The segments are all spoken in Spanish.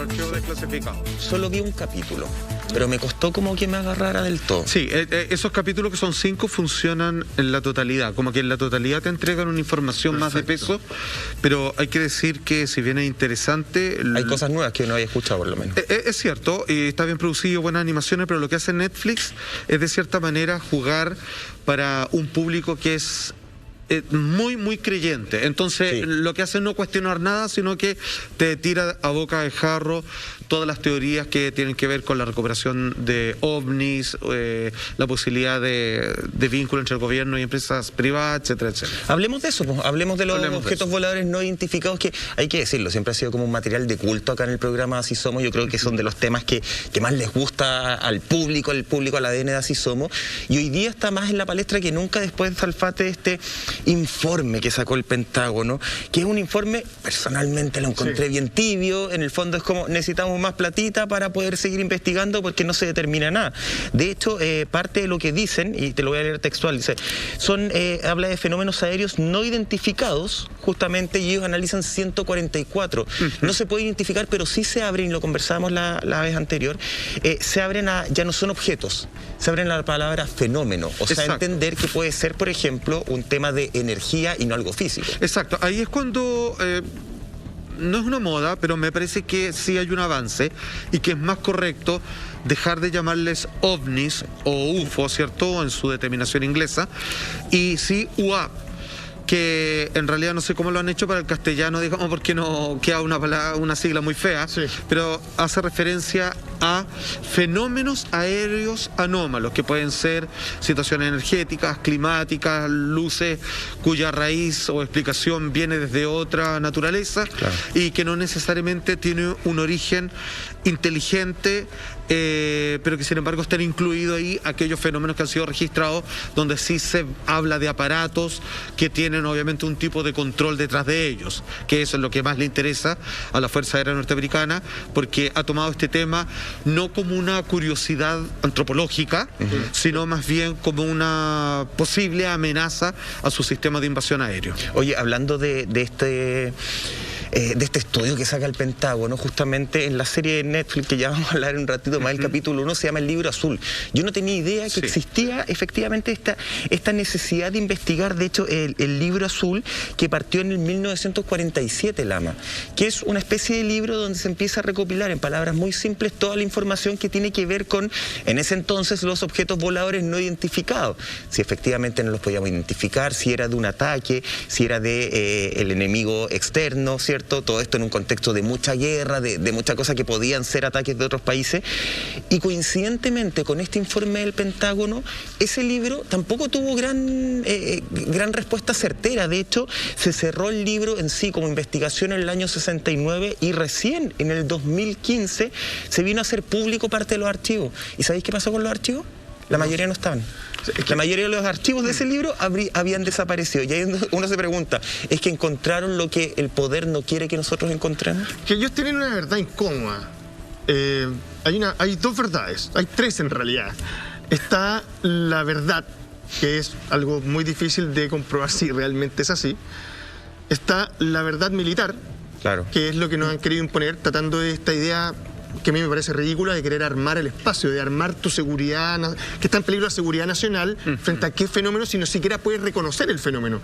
los archivos desclasificados. Solo vi un capítulo, pero me costó como que me agarrara del todo. Sí, esos capítulos que son 5 funcionan en la totalidad, como que en la totalidad te entregan una información más de peso, pero hay que decir que si bien es interesante... Hay cosas nuevas que no había escuchado por lo menos. Es cierto, y está bien producido, buenas animaciones, pero lo que hace Netflix es de cierta manera jugar para un público que es muy, muy creyente. Entonces, Sí. Lo que hace es no cuestionar nada, sino que te tira a boca de jarro todas las teorías que tienen que ver con la recuperación de ovnis, la posibilidad de vínculo entre el gobierno y empresas privadas, etcétera, etcétera. Hablemos de eso, pues. Hablemos de los objetos voladores no identificados, que hay que decirlo, siempre ha sido como un material de culto acá en el programa Así Somos. Yo creo que son de los temas que más les gusta al público, al ADN de Así Somos. Y hoy día está más en la palestra que nunca después de Salfate este informe que sacó el Pentágono, que es un informe, personalmente lo encontré bien tibio. En el fondo es como, necesitamos más platita para poder seguir investigando porque no se determina nada. De hecho, parte de lo que dicen, y te lo voy a leer textual, dice, habla de fenómenos aéreos no identificados, justamente, y ellos analizan 144. No se puede identificar, pero sí se abren, y lo conversábamos la vez anterior, se abren ya no son objetos, se abren a la palabra fenómeno, o sea, entender que puede ser, por ejemplo, un tema de energía y no algo físico. Exacto, ahí es cuando... no es una moda, pero me parece que sí hay un avance y que es más correcto dejar de llamarles ovnis o UFO, ¿cierto?, en su determinación inglesa, y sí UAP, que en realidad no sé cómo lo han hecho para el castellano, digamos, porque no queda una sigla muy fea, pero hace referencia a fenómenos aéreos anómalos, que pueden ser situaciones energéticas, climáticas, luces cuya raíz o explicación viene desde otra naturaleza, y que no necesariamente tiene un origen inteligente, pero que sin embargo están incluidos ahí aquellos fenómenos que han sido registrados, donde sí se habla de aparatos que tienen obviamente un tipo de control detrás de ellos, que eso es lo que más le interesa a la Fuerza Aérea Norteamericana, porque ha tomado este tema no como una curiosidad antropológica, sino más bien como una posible amenaza a su sistema de invasión aéreo. Oye, hablando de este estudio que saca el Pentágono, justamente en la serie de Netflix, que ya vamos a hablar un ratito más, el capítulo 1 se llama El Libro Azul. Yo no tenía idea que existía efectivamente esta necesidad de investigar, de hecho, el Libro Azul, que partió en el 1947, Lama, que es una especie de libro donde se empieza a recopilar, en palabras muy simples, toda la información que tiene que ver con, en ese entonces, los objetos voladores no identificados. Si efectivamente no los podíamos identificar, si era de un ataque, si era de el enemigo externo, ¿cierto? Todo esto en un contexto de mucha guerra, de muchas cosas que podían ser ataques de otros países. Y coincidentemente con este informe del Pentágono, ese libro tampoco tuvo gran respuesta certera. De hecho, se cerró el libro en sí como investigación en el año 69 y recién en el 2015 se vino a hacer público parte de los archivos. ¿Y sabéis qué pasó con los archivos? La mayoría no estaban. La mayoría de los archivos de ese libro habían desaparecido. Y ahí uno se pregunta, ¿es que encontraron lo que el poder no quiere que nosotros encontremos? Que ellos tienen una verdad incómoda. Hay dos verdades, hay tres en realidad. Está la verdad, que es algo muy difícil de comprobar si realmente es así. Está la verdad militar, que es lo que nos han querido imponer, tratando de esta idea que a mí me parece ridícula, de querer armar el espacio, de armar tu seguridad, que está en peligro la seguridad nacional, frente a qué fenómeno si no siquiera puedes reconocer el fenómeno.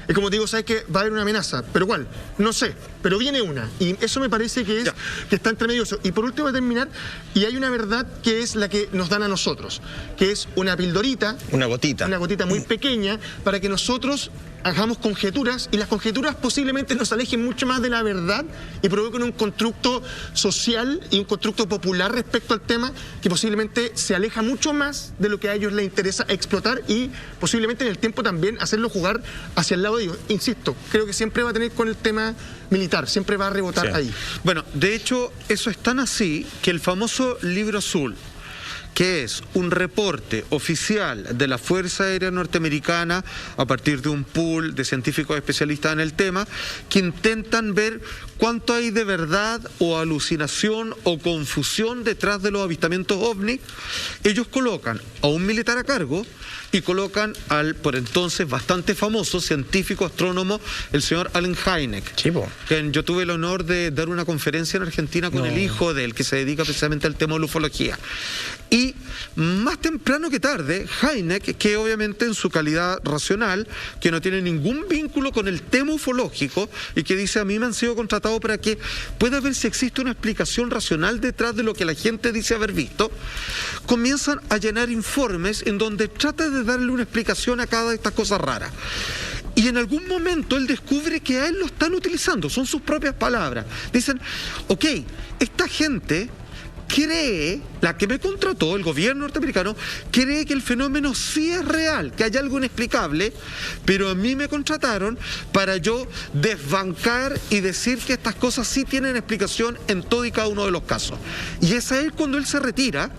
Es como te digo, sabes que va a haber una amenaza, pero ¿cuál? No sé, pero viene una. Y eso me parece que está entre medio. Y por último, a terminar, y hay una verdad que es la que nos dan a nosotros, que es una pildorita, una gotita muy pequeña, para que nosotros hagamos conjeturas, y las conjeturas posiblemente nos alejen mucho más de la verdad y provoquen un constructo social y un constructo popular respecto al tema que posiblemente se aleja mucho más de lo que a ellos les interesa explotar, y posiblemente en el tiempo también hacerlo jugar hacia el lado de ellos. Insisto, creo que siempre va a tener con el tema militar, siempre va a rebotar ahí. Bueno, de hecho, eso es tan así que el famoso Libro Azul, que es un reporte oficial de la Fuerza Aérea Norteamericana a partir de un pool de científicos especialistas en el tema, que intentan ver cuánto hay de verdad o alucinación o confusión detrás de los avistamientos ovni. Ellos colocan a un militar a cargo y colocan al, por entonces, bastante famoso científico astrónomo, el señor Allen Hynek. Chivo. Que yo tuve el honor de dar una conferencia en Argentina con el hijo de él, que se dedica precisamente al tema de la ufología. Y más temprano que tarde, Hynek, que obviamente en su calidad racional, que no tiene ningún vínculo con el tema ufológico, y que dice, a mí me han sido contratados para que pueda ver si existe una explicación racional detrás de lo que la gente dice haber visto, comienzan a llenar informes en donde trata de darle una explicación a cada de estas cosas raras. Y en algún momento él descubre que a él lo están utilizando, son sus propias palabras. Dicen, ok, esta gente cree, la que me contrató, el gobierno norteamericano, cree que el fenómeno sí es real, que hay algo inexplicable, pero a mí me contrataron para yo desbancar y decir que estas cosas sí tienen explicación en todo y cada uno de los casos. Y es ahí cuando él se retira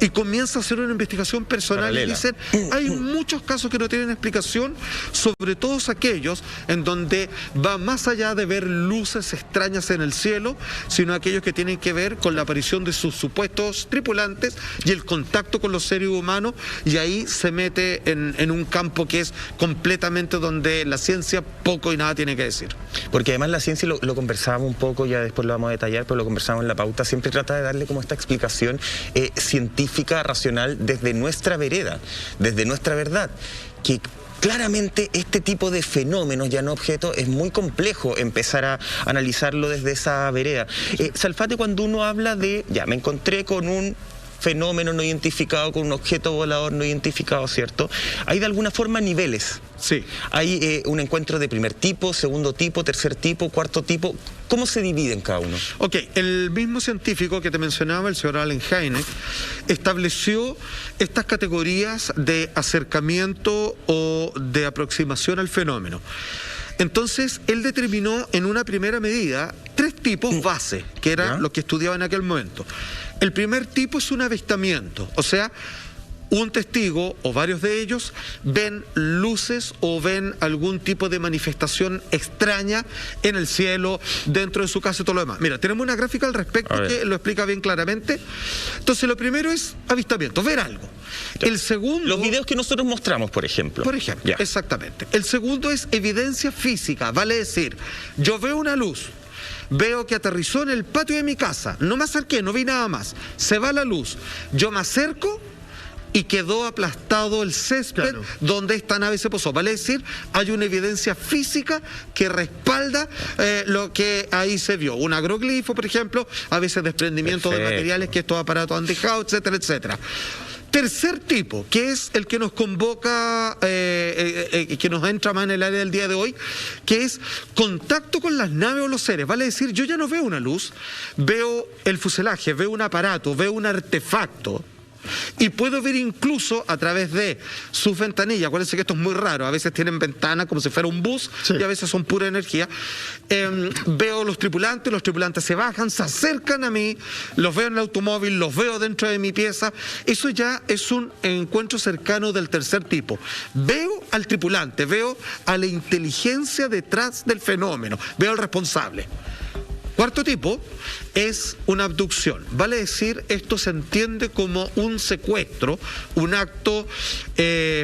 y comienza a hacer una investigación personal. Paralela. Y dicen, hay muchos casos que no tienen explicación, sobre todo aquellos en donde va más allá de ver luces extrañas en el cielo, sino aquellos que tienen que ver con la aparición de sus supuestos tripulantes y el contacto con los seres humanos, y ahí se mete en un campo que es completamente donde la ciencia poco y nada tiene que decir. Porque además la ciencia, lo conversábamos un poco, ya después lo vamos a detallar, pero lo conversábamos en la pauta, siempre trata de darle como esta explicación científica, racional, desde nuestra vereda, desde nuestra verdad, que claramente este tipo de fenómenos, ya no objetos, es muy complejo empezar a analizarlo desde esa vereda. Salfate, cuando uno habla de, ya me encontré con un fenómeno no identificado, con un objeto volador no identificado, ¿cierto? Hay de alguna forma niveles. Sí. Hay un encuentro de primer tipo, segundo tipo, tercer tipo, cuarto tipo. ¿Cómo se dividen cada uno? Ok, el mismo científico que te mencionaba, el señor Allen Hynek, estableció estas categorías de acercamiento o de aproximación al fenómeno. Entonces, él determinó en una primera medida 3 tipos base, que era lo que estudiaba en aquel momento. El primer tipo es un avistamiento, o sea, un testigo o varios de ellos ven luces o ven algún tipo de manifestación extraña en el cielo, dentro de su casa y todo lo demás. Mira, tenemos una gráfica al respecto que lo explica bien claramente. Entonces, lo primero es avistamiento, ver algo. Ya. El segundo... Los videos que nosotros mostramos, por ejemplo. Por ejemplo, exactamente. El segundo es evidencia física, vale decir, yo veo una luz, veo que aterrizó en el patio de mi casa, no me acerqué, no vi nada más, se va la luz, yo me acerco y quedó aplastado el césped donde esta nave se posó. Vale decir, hay una evidencia física que respalda lo que ahí se vio. Un agroglifo, por ejemplo, a veces desprendimiento de materiales que estos aparatos han dejado, etcétera, etcétera. Tercer tipo, que es el que nos convoca, que nos entra más en el área del día de hoy, que es contacto con las naves o los seres. Vale decir, yo ya no veo una luz, veo el fuselaje, veo un aparato, veo un artefacto. Y puedo ver incluso a través de sus ventanillas. Acuérdense que esto es muy raro, a veces tienen ventanas como si fuera un bus, y a veces son pura energía. Veo los tripulantes se bajan, se acercan a mí, los veo en el automóvil, los veo dentro de mi pieza. Eso ya es un encuentro cercano del tercer tipo. Veo al tripulante, veo a la inteligencia detrás del fenómeno, veo al responsable. Cuarto tipo es una abducción. Vale decir, esto se entiende como un secuestro, un acto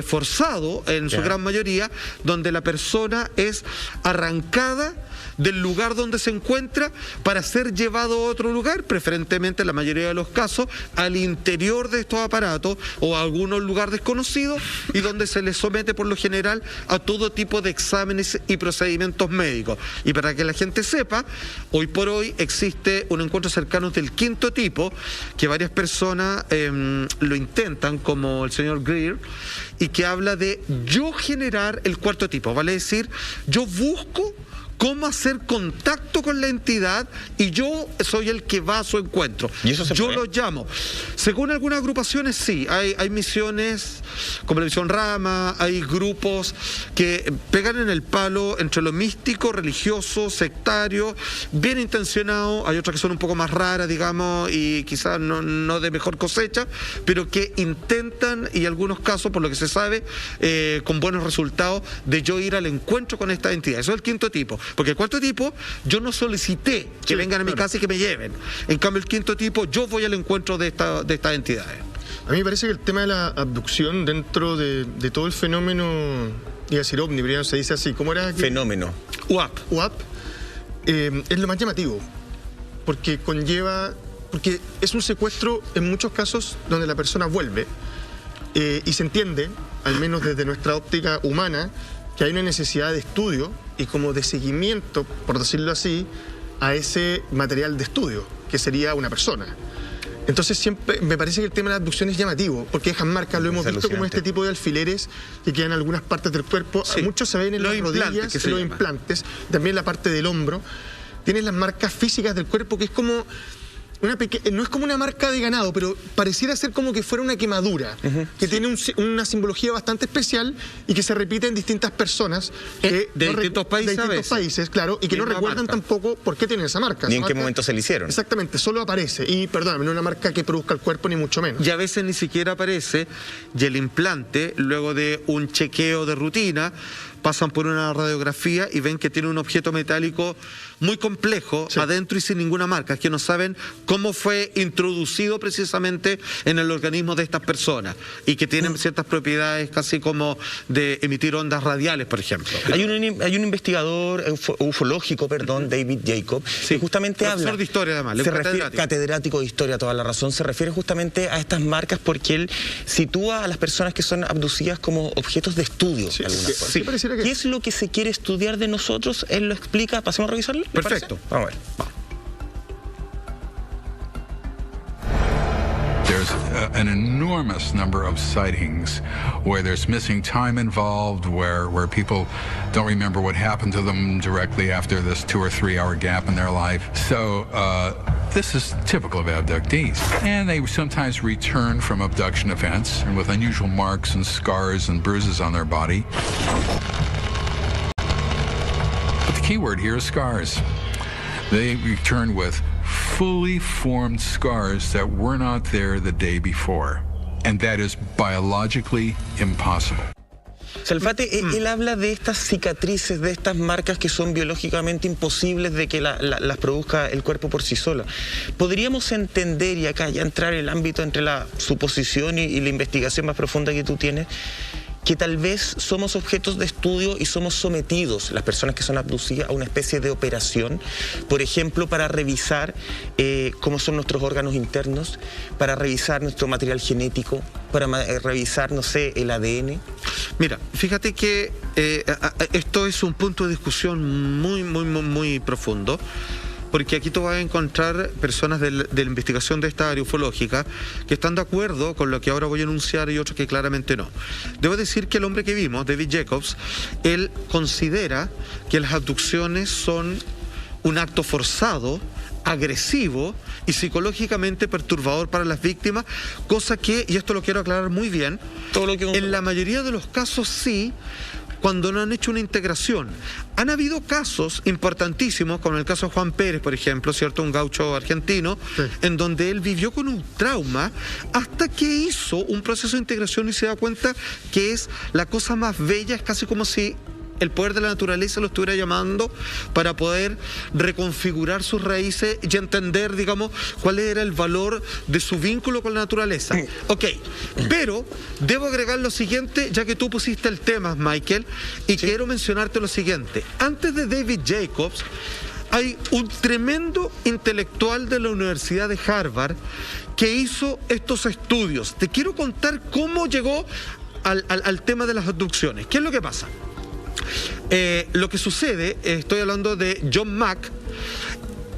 forzado en su gran mayoría, donde la persona es arrancada del lugar donde se encuentra para ser llevado a otro lugar, preferentemente en la mayoría de los casos al interior de estos aparatos o a algún lugar desconocido, y donde se les somete por lo general a todo tipo de exámenes y procedimientos médicos. Y para que la gente sepa, hoy por hoy existe un encuentro cercano del quinto tipo, que varias personas lo intentan, como el señor Greer, y que habla de yo generar el cuarto tipo. Vale decir, yo busco cómo hacer contacto con la entidad y yo soy el que va a su encuentro. ¿Y eso se yo puede? lo llamo. Según algunas agrupaciones, sí. Hay misiones como la misión Rama, hay grupos que pegan en el palo entre lo místico, religioso, sectario, bien intencionado. Hay otras que son un poco más raras, digamos, y quizás no de mejor cosecha, pero que intentan, y en algunos casos, por lo que se sabe, con buenos resultados, de yo ir al encuentro con esta entidad. Eso es el quinto tipo. Porque el cuarto tipo, yo no solicité que vengan a mi casa y que me lleven. En cambio, el quinto tipo, yo voy al encuentro de estas entidades. A mí me parece que el tema de la abducción dentro de todo el fenómeno, iba a decir ovni, pero ya no se dice así, ¿cómo era? Fenómeno. UAP. UAP, es lo más llamativo, porque es un secuestro en muchos casos donde la persona vuelve y se entiende, al menos desde nuestra óptica humana, que hay una necesidad de estudio y como de seguimiento, por decirlo así, a ese material de estudio, que sería una persona. Entonces siempre me parece que el tema de la abducción es llamativo, porque dejan marcas, lo hemos visto como este tipo de alfileres que quedan en algunas partes del cuerpo. Sí. Muchos se ven en las rodillas, en los implantes, también la parte del hombro. Tienes las marcas físicas del cuerpo, que es como no es como una marca de ganado, pero pareciera ser como que fuera una quemadura, que tiene una simbología bastante especial y que se repite en distintas personas de distintos países, claro, y que no recuerdan tampoco por qué tienen esa marca. Ni en qué momento se le hicieron. Exactamente, solo aparece. Y perdóname, no es una marca que produzca el cuerpo, ni mucho menos. Y a veces ni siquiera aparece, y el implante, luego de un chequeo de rutina, pasan por una radiografía y ven que tiene un objeto metálico muy complejo adentro y sin ninguna marca, es que no saben cómo fue introducido precisamente en el organismo de estas personas y que tienen ciertas propiedades casi como de emitir ondas radiales, por ejemplo. Hay un investigador ufológico, David Jacob, que justamente profesor de historia además, catedrático de historia, toda la razón, se refiere justamente a estas marcas porque él sitúa a las personas que son abducidas como objetos de estudio. De alguna forma. ¿Qué es lo que se quiere estudiar de nosotros? Él lo explica. ¿Pasemos a revisarlo? Perfecto. Vamos a ver. There's an enormous number of sightings where there's missing time involved, where people don't remember what happened to them directly after this 2 or 3 hour gap in their life. So this is typical of abductees. And they sometimes return from abduction events and with unusual marks and scars and bruises on their body. But the key word here is scars. They return with fully formed scars that were not there the day before. And that is biologically impossible. Salfate, él habla de estas cicatrices, de estas marcas que son biológicamente imposibles de que las produzca el cuerpo por sí sola. ¿Podríamos entender, y acá ya entrar en el ámbito entre la suposición y la investigación más profunda que tú tienes, que tal vez somos objetos de estudio y somos sometidos, las personas que son abducidas, a una especie de operación, por ejemplo, para revisar cómo son nuestros órganos internos, para revisar nuestro material genético, para revisar, no sé, el ADN? Mira, fíjate que esto es un punto de discusión muy profundo, porque aquí tú vas a encontrar personas de la investigación de esta área ufológica que están de acuerdo con lo que ahora voy a enunciar y otros que claramente no. Debo decir que el hombre que vimos, David Jacobs, él considera que las abducciones son un acto forzado, agresivo y psicológicamente perturbador para las víctimas, cosa que, y esto lo quiero aclarar muy bien, en la mayoría de los casos sí, cuando no han hecho una integración. Han habido casos importantísimos, como el caso de Juan Pérez, por ejemplo, ¿cierto? Un gaucho argentino, en donde él vivió con un trauma hasta que hizo un proceso de integración y se da cuenta que es la cosa más bella, es casi como si el poder de la naturaleza lo estuviera llamando para poder reconfigurar sus raíces y entender, digamos, cuál era el valor de su vínculo con la naturaleza. Ok, pero debo agregar lo siguiente, ya que tú pusiste el tema, Michael, y quiero mencionarte lo siguiente. Antes de David Jacobs, hay un tremendo intelectual de la Universidad de Harvard que hizo estos estudios. Te quiero contar cómo llegó al tema de las abducciones. ¿Qué es lo que pasa? Lo que sucede, estoy hablando de John Mack,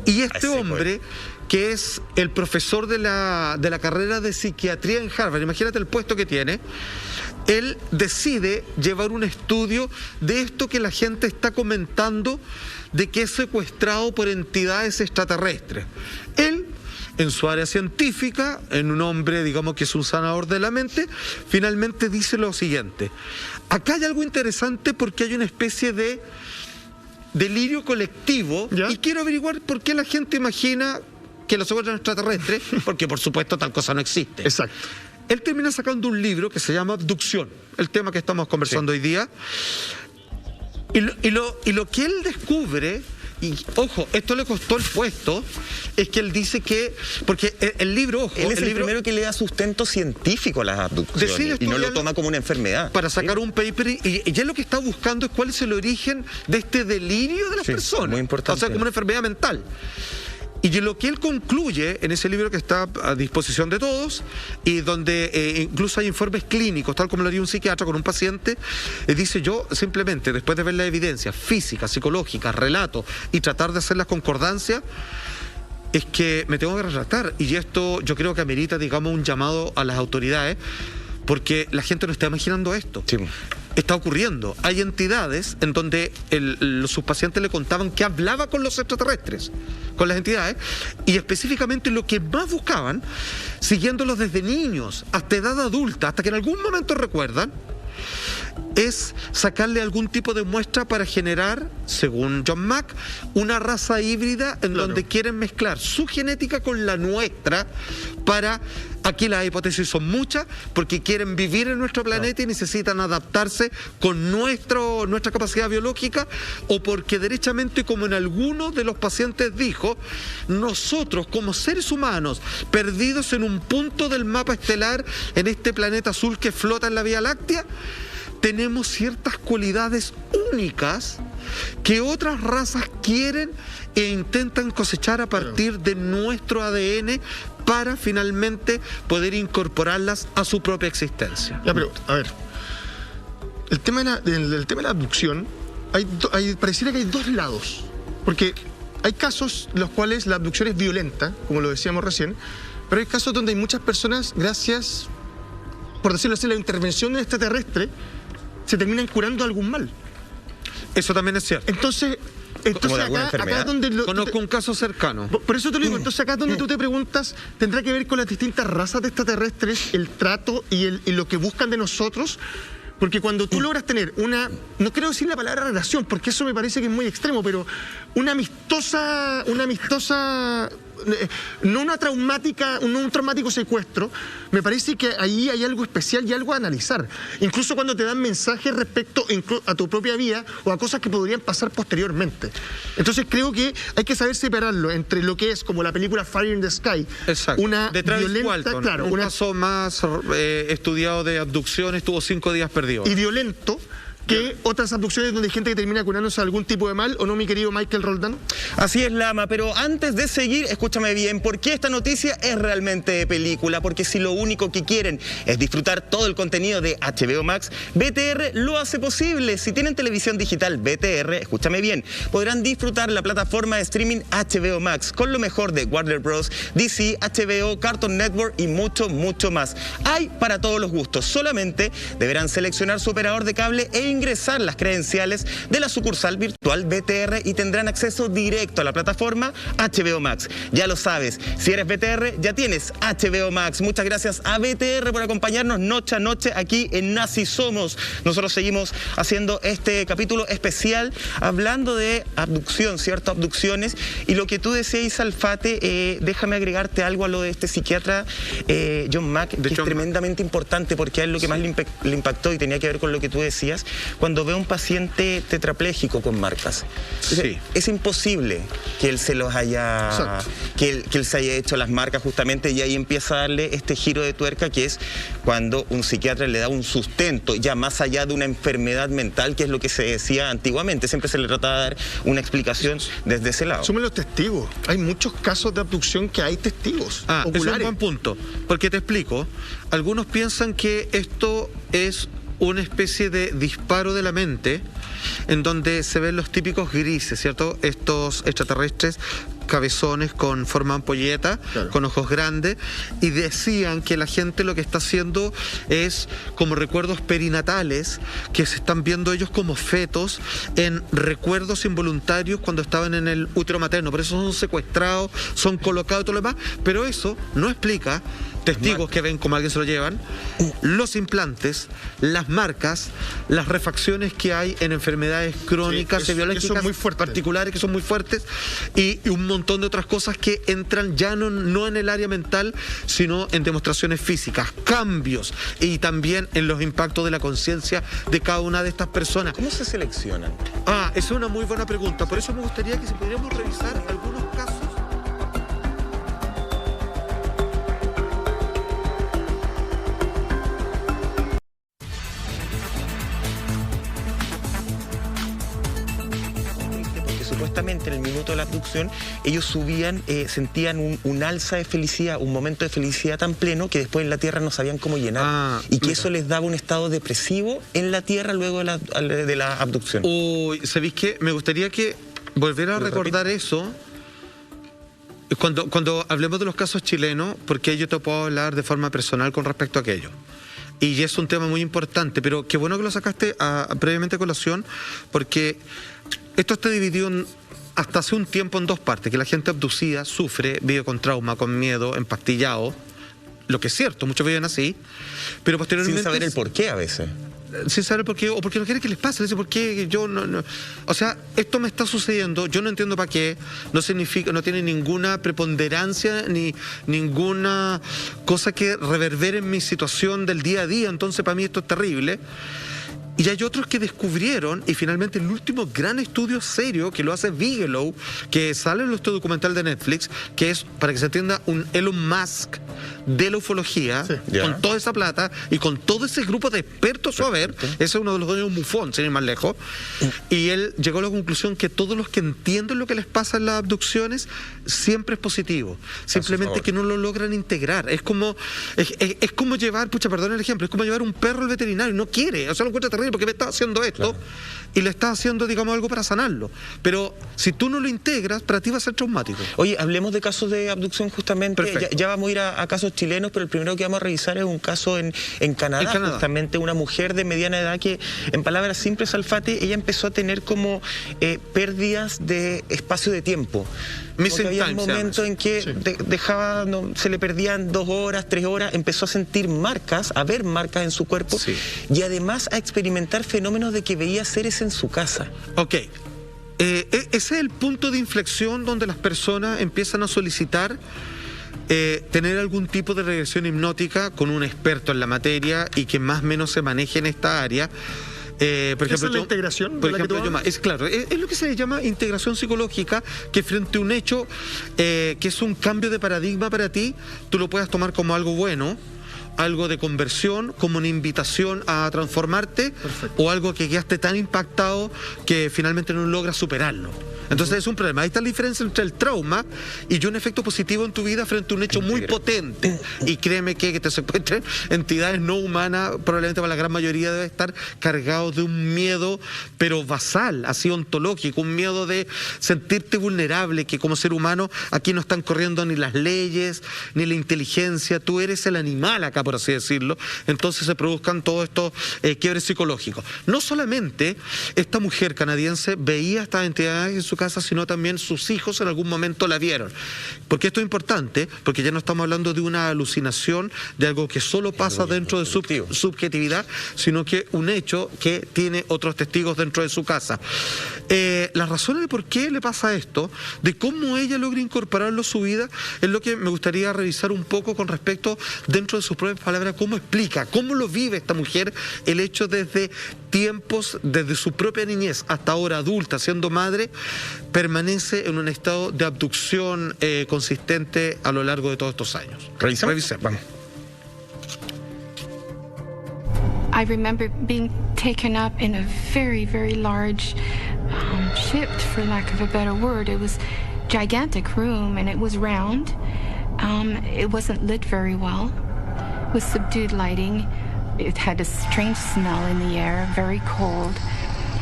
y este hombre, que es el profesor de la carrera de psiquiatría en Harvard, imagínate el puesto que tiene, él decide llevar un estudio de esto que la gente está comentando, de que es secuestrado por entidades extraterrestres. Él, en su área científica, en un hombre, digamos que es un sanador de la mente, finalmente dice lo siguiente: acá hay algo interesante porque hay una especie de delirio colectivo, ¿ya? Y quiero averiguar por qué la gente imagina que los secuestran extraterrestres, porque por supuesto tal cosa no existe. Exacto. Él termina sacando un libro que se llama Abducción, el tema que estamos conversando hoy día. Y lo que él descubre, y ojo, esto le costó el puesto, es que él dice que, porque el libro, ojo, Él es el libro, primero que le da sustento científico a las abducciones decide y no lo estudiar toma como una enfermedad. para sacar un paper, y ya lo que está buscando es cuál es el origen de este delirio de las Sí, personas. muy importante. O sea, como una enfermedad mental. Y lo que él concluye en ese libro que está a disposición de todos, y donde incluso hay informes clínicos, tal como lo haría un psiquiatra con un paciente, dice: yo simplemente, después de ver la evidencia física, psicológica, relatos, y tratar de hacer las concordancias, es que me tengo que retractar. Y esto yo creo que amerita, digamos, un llamado a las autoridades, porque la gente no está imaginando esto. Sí. Está ocurriendo. Hay entidades en donde sus pacientes le contaban que hablaba con los extraterrestres, con las entidades, y específicamente lo que más buscaban, siguiéndolos desde niños hasta edad adulta, hasta que en algún momento recuerdan, es sacarle algún tipo de muestra para generar, según John Mack, una raza híbrida en donde quieren mezclar su genética con la nuestra para... Aquí las hipótesis son muchas, porque quieren vivir en nuestro planeta y necesitan adaptarse con nuestra capacidad biológica, o porque derechamente, como en algunos de los pacientes dijo, nosotros como seres humanos, perdidos en un punto del mapa estelar, en este planeta azul que flota en la Vía Láctea, tenemos ciertas cualidades únicas que otras razas quieren e intentan cosechar a partir de nuestro ADN para finalmente poder incorporarlas a su propia existencia. Ya, pero, a ver, el tema de la abducción, pareciera que hay dos lados, porque hay casos en los cuales la abducción es violenta, como lo decíamos recién, pero hay casos donde hay muchas personas, gracias, por decirlo así, la intervención extraterrestre, se terminan curando algún mal. Eso también es cierto. Entonces acá es donde... Conozco un caso cercano. Por eso te lo digo, entonces acá es donde tú te preguntas, ¿tendrá que ver con las distintas razas de extraterrestres, el trato y lo que buscan de nosotros? Porque cuando tú logras tener no quiero decir la palabra relación, porque eso me parece que es muy extremo, pero una amistosa, no una traumática, no un traumático secuestro, me parece que ahí hay algo especial y algo a analizar. Incluso cuando te dan mensajes respecto a tu propia vida o a cosas que podrían pasar posteriormente. Entonces creo que hay que saber separarlo entre lo que es como la película Fire in the Sky, exacto, una de Travis violenta, Walton, claro, un caso más estudiado de abducción, estuvo 5 días perdido. Y violento, que otras abducciones donde hay gente que termina curándose de algún tipo de mal, ¿o no, mi querido Michael Roldán? Así es, Lama, pero antes de seguir, escúchame bien, ¿por qué esta noticia es realmente de película? Porque si lo único que quieren es disfrutar todo el contenido de HBO Max, BTR lo hace posible. Si tienen televisión digital BTR, escúchame bien, podrán disfrutar la plataforma de streaming HBO Max con lo mejor de Warner Bros., DC, HBO, Cartoon Network y mucho, mucho más. Hay para todos los gustos, solamente deberán seleccionar su operador de cable e ingresar las credenciales de la sucursal virtual BTR y tendrán acceso directo a la plataforma HBO Max. Ya lo sabes, si eres BTR ya tienes HBO Max. Muchas gracias a BTR por acompañarnos noche a noche aquí en Nazi Somos. Nosotros seguimos haciendo este capítulo especial hablando de abducción, ¿cierto? Abducciones. Y lo que tú decías, Alfate, déjame agregarte algo a lo de este psiquiatra John Mack, que es tremendamente importante, porque a él lo que más le impactó y tenía que ver con lo que tú decías, cuando ve a un paciente tetrapléjico con marcas. Sí. Es imposible que él se los haya, que él se haya hecho las marcas justamente, y ahí empieza a darle este giro de tuerca, que es cuando un psiquiatra le da un sustento, ya más allá de una enfermedad mental, que es lo que se decía antiguamente. Siempre se le trataba de dar una explicación desde ese lado. Sumen los testigos. Hay muchos casos de abducción que hay testigos oculares. Es un buen punto, porque te explico. Algunos piensan que esto es una especie de disparo de la mente, en donde se ven los típicos grises, ¿cierto? Estos extraterrestres cabezones con forma de ampolleta, Claro. con ojos grandes, y decían que la gente lo que está haciendo es como recuerdos perinatales, que se están viendo ellos como fetos en recuerdos involuntarios cuando estaban en el útero materno. Por eso son secuestrados, son colocados y todo lo demás, pero eso no explica testigos que ven como alguien se lo llevan, los implantes, las marcas, las refacciones que hay en enfermedades crónicas Sí, y biológicas eso es muy fuerte. particulares que son muy fuertes y un montón de otras cosas que entran ya no en el área mental, sino en demostraciones físicas, cambios y también en los impactos de la conciencia de cada una de estas personas. ¿Cómo se seleccionan? Esa es una muy buena pregunta. Por eso me gustaría que si pudiéramos revisar algunos casos. Porque supuestamente en el minuto de la abducción ellos subían, sentían un alza de felicidad, un momento de felicidad tan pleno que después en la Tierra no sabían cómo llenar. Y que mira. eso les daba un estado depresivo en la Tierra luego de la abducción. Uy, ¿sabéis qué? Me gustaría que volviera a ¿Lo recordar eso cuando hablemos de los casos chilenos, porque yo te puedo hablar de forma personal con respecto a aquello. Y es un tema muy importante, pero qué bueno que lo sacaste previamente a colación, porque esto está dividido hasta hace un tiempo en dos partes, que la gente abducida sufre, vive con trauma, con miedo, empastillado, lo que es cierto, muchos viven así, pero posteriormente... Sin saber el porqué a veces. Sin saber por qué, o porque no quiere que les pase, le dice, ¿por qué yo no? O sea, esto me está sucediendo, yo no entiendo para qué, no significa, no tiene ninguna preponderancia ni ninguna cosa que reverbere en mi situación del día a día, entonces para mí esto es terrible. Y hay otros que descubrieron, y finalmente el último gran estudio serio que lo hace Bigelow, que sale en este documental de Netflix, que es, para que se entienda, un Elon Musk de la ufología, Sí. Ya. con toda esa plata y con todo ese grupo de expertos a ver, ese es uno de los dueños de MUFON, sin ir más lejos, y él llegó a la conclusión que todos los que entienden lo que les pasa en las abducciones, siempre es positivo, simplemente favor. que no lo logran integrar. Es como llevar, pucha, perdón el ejemplo, es como llevar un perro al veterinario, no quiere, o sea, lo encuentra terrible porque me está haciendo esto, y le está haciendo, digamos, algo para sanarlo. Pero si tú no lo integras, para ti va a ser traumático. Oye, hablemos de casos de abducción justamente. Perfecto. Ya vamos a ir a casos chilenos, pero el primero que vamos a revisar es un caso en Canadá. En Canadá. Justamente una mujer de mediana edad que, en palabras simples, Alfate, ella empezó a tener como pérdidas de espacio de tiempo. Como que había un momento en que dejaba, se le perdían 2 horas, 3 horas, empezó a sentir marcas, a ver marcas en su cuerpo, Sí. y además a experimentar fenómenos de que veía seres en su casa. Ok. Ese es el punto de inflexión donde las personas empiezan a solicitar tener algún tipo de regresión hipnótica con un experto en la materia y que más o menos se maneje en esta área. Por ejemplo, ¿Esa es la integración de por la que ejemplo, tú hablas? es claro, es lo que se le llama integración psicológica, que frente a un hecho que es un cambio de paradigma para ti, tú lo puedas tomar como algo bueno, algo de conversión, como una invitación a transformarte, o algo que quedaste tan impactado que finalmente no logras superarlo. Entonces es un problema. Ahí está la diferencia entre el trauma y un efecto positivo en tu vida frente a un hecho muy potente. Y créeme que te secuestren entidades no humanas, probablemente para la gran mayoría debe estar cargado de un miedo, pero basal, así ontológico, un miedo de sentirte vulnerable, que como ser humano aquí no están corriendo ni las leyes, ni la inteligencia, tú eres el animal acá, por así decirlo. Entonces se produzcan todos estos quiebres psicológicos. No solamente esta mujer canadiense veía estas entidades en su casa, sino también sus hijos en algún momento la vieron. Porque esto es importante, porque ya no estamos hablando de una alucinación, de algo que solo pasa dentro de su subjetividad, sino que un hecho que tiene otros testigos dentro de su casa. Las razones de por qué le pasa esto, de cómo ella logra incorporarlo a su vida, es lo que me gustaría revisar un poco con respecto, dentro de sus propias palabras, cómo explica, cómo lo vive esta mujer, el hecho desde tiempos, desde su propia niñez hasta ahora adulta, siendo madre, permanece en un estado de abducción consistente a lo largo de todos estos años. Revisemos. Vamos. I remember being taken up in a very, very large ship, for lack of a better word. It was a gigantic room, and it was round. It wasn't lit very well, with subdued lighting. It had a strange smell in the air, very cold,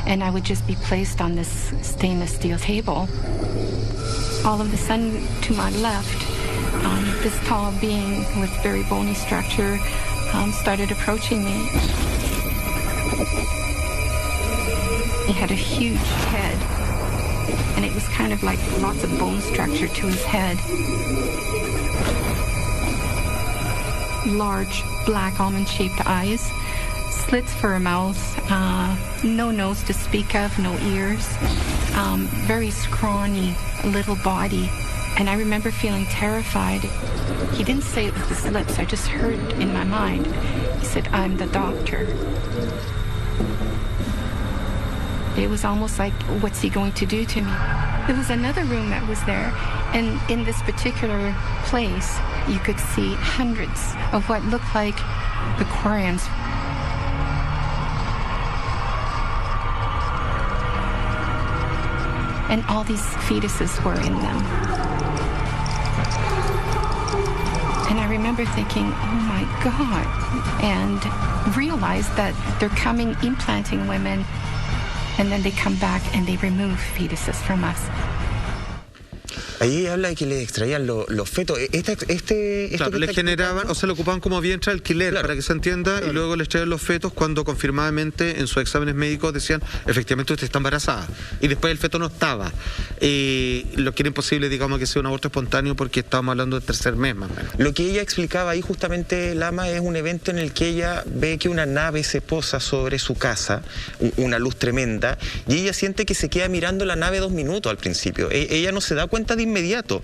and I would just be placed on this stainless steel table. all of a sudden, to my left, this tall being with very bony structure started approaching me. He had a huge head, and it was kind of like lots of bone structure to his head. Large, black, almond-shaped eyes, slits for a mouth, no nose to speak of, no ears, very scrawny little body. And I remember feeling terrified. He didn't say it with his lips, I just heard in my mind. He said, "I'm the doctor." It was almost like, what's he going to do to me? There was another room that was there, and in this particular place, you could see hundreds of what looked like aquariums. And all these fetuses were in them. And I remember thinking, oh my God, and realized that they're coming, implanting women, and then they come back and they remove fetuses from us. Ahí habla de que le extraían los fetos. Claro, le generaban, o sea, lo ocupaban como vientre de alquiler, claro, para que se entienda, claro, y luego le extraían los fetos cuando confirmadamente en sus exámenes médicos decían, efectivamente usted está embarazada. Y después el feto no estaba. Lo que era imposible, digamos, que sea un aborto espontáneo porque estábamos hablando del tercer mes más o menos. Lo que ella explicaba ahí justamente, Lama, es un evento en el que ella ve que una nave se posa sobre su casa, una luz tremenda, y ella siente que se queda mirando la nave 2 minutos al principio. Ella no se da cuenta de inmediato.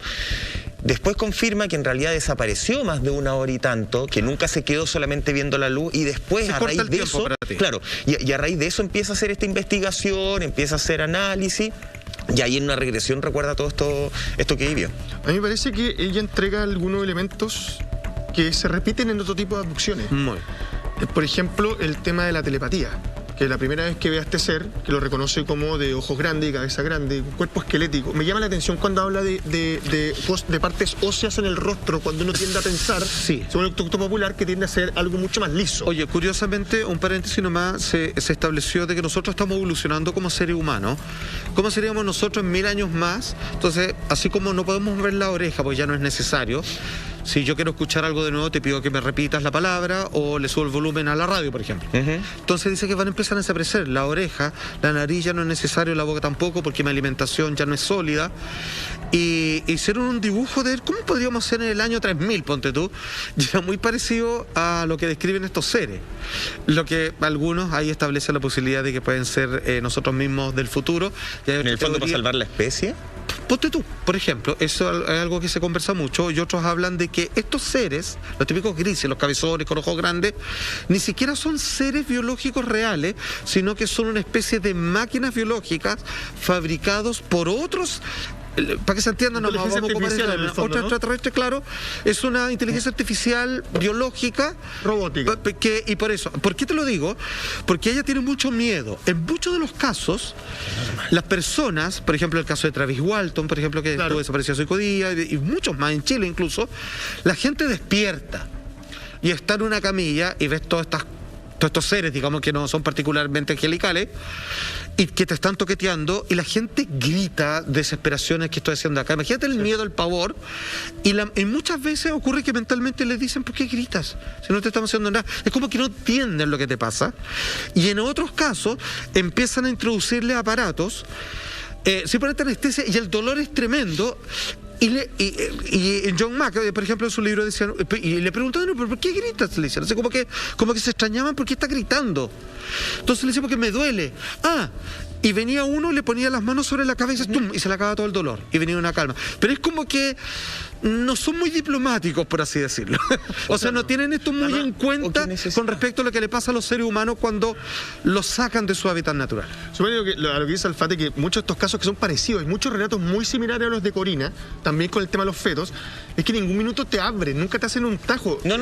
Después confirma que en realidad desapareció más de 1 hora y tanto, que nunca se quedó solamente viendo la luz, y después a raíz de eso, claro, y a raíz de eso empieza a hacer esta investigación, empieza a hacer análisis, y ahí en una regresión recuerda todo esto que vivió. A mí me parece que ella entrega algunos elementos que se repiten en otro tipo de abducciones. Por ejemplo, el tema de la telepatía, que la primera vez que ve a este ser, que lo reconoce como de ojos grandes y cabeza grande, un cuerpo esquelético, me llama la atención cuando habla de partes óseas en el rostro, cuando uno tiende a pensar, sí, según el doctor popular, que tiende a ser algo mucho más liso. Oye, curiosamente, un paréntesis nomás, se estableció de que nosotros estamos evolucionando como seres humanos. ¿Cómo seríamos nosotros en 1000 años más? Entonces, así como no podemos ver la oreja, porque ya no es necesario, si yo quiero escuchar algo de nuevo, te pido que me repitas la palabra o le subo el volumen a la radio, por ejemplo. Entonces dice que van a empezar a desaparecer la oreja, la nariz ya no es necesario, la boca tampoco, porque mi alimentación ya no es sólida. Y hicieron un dibujo de cómo podríamos ser en el año 3000, ponte tú, y era muy parecido a lo que describen estos seres. Lo que algunos ahí establecen la posibilidad de que pueden ser nosotros mismos del futuro. Y en el fondo, para salvar la especie. Ponte tú, por ejemplo, eso es algo que se conversa mucho, y otros hablan de que estos seres, los típicos grises, los cabezones con ojos grandes, ni siquiera son seres biológicos reales, sino que son una especie de máquinas biológicas fabricados por otros. Para que se entienda, no vamos a comparar otra extraterrestre, claro, es una inteligencia artificial biológica, robótica. Y por eso, ¿por qué te lo digo? Porque ella tiene mucho miedo. En muchos de los casos, las personas, por ejemplo, el caso de Travis Walton, por ejemplo, que estuvo desaparecido hace 5 días, y muchos más en Chile incluso, la gente despierta y está en una camilla y ves todos estos seres, digamos, que no son particularmente angelicales, y que te están toqueteando, y la gente grita desesperaciones que estoy haciendo acá. Imagínate el miedo, el pavor, y muchas veces ocurre que mentalmente les dicen, ¿por qué gritas? Si no te estamos haciendo nada. Es como que no entienden lo que te pasa. Y en otros casos empiezan a introducirle aparatos sin ponerte anestesia, y el dolor es tremendo. Y John Mack, por ejemplo, en su libro decía, y le preguntaban, ¿pero por qué gritas? Le decían, así como que se extrañaban, ¿por qué está gritando? Entonces le decía, porque me duele. Y venía uno, le ponía las manos sobre la cabeza y se le acaba todo el dolor, y venía una calma. Pero es como que no son muy diplomáticos, por así decirlo. O sea, no tienen esto muy en cuenta con respecto a lo que le pasa a los seres humanos cuando los sacan de su hábitat natural. Supongo que a lo que dice Alfate, que muchos de estos casos que son parecidos, hay muchos relatos muy similares a los de Corina, también con el tema de los fetos, es que en ningún minuto te abren, nunca te hacen un tajo. No.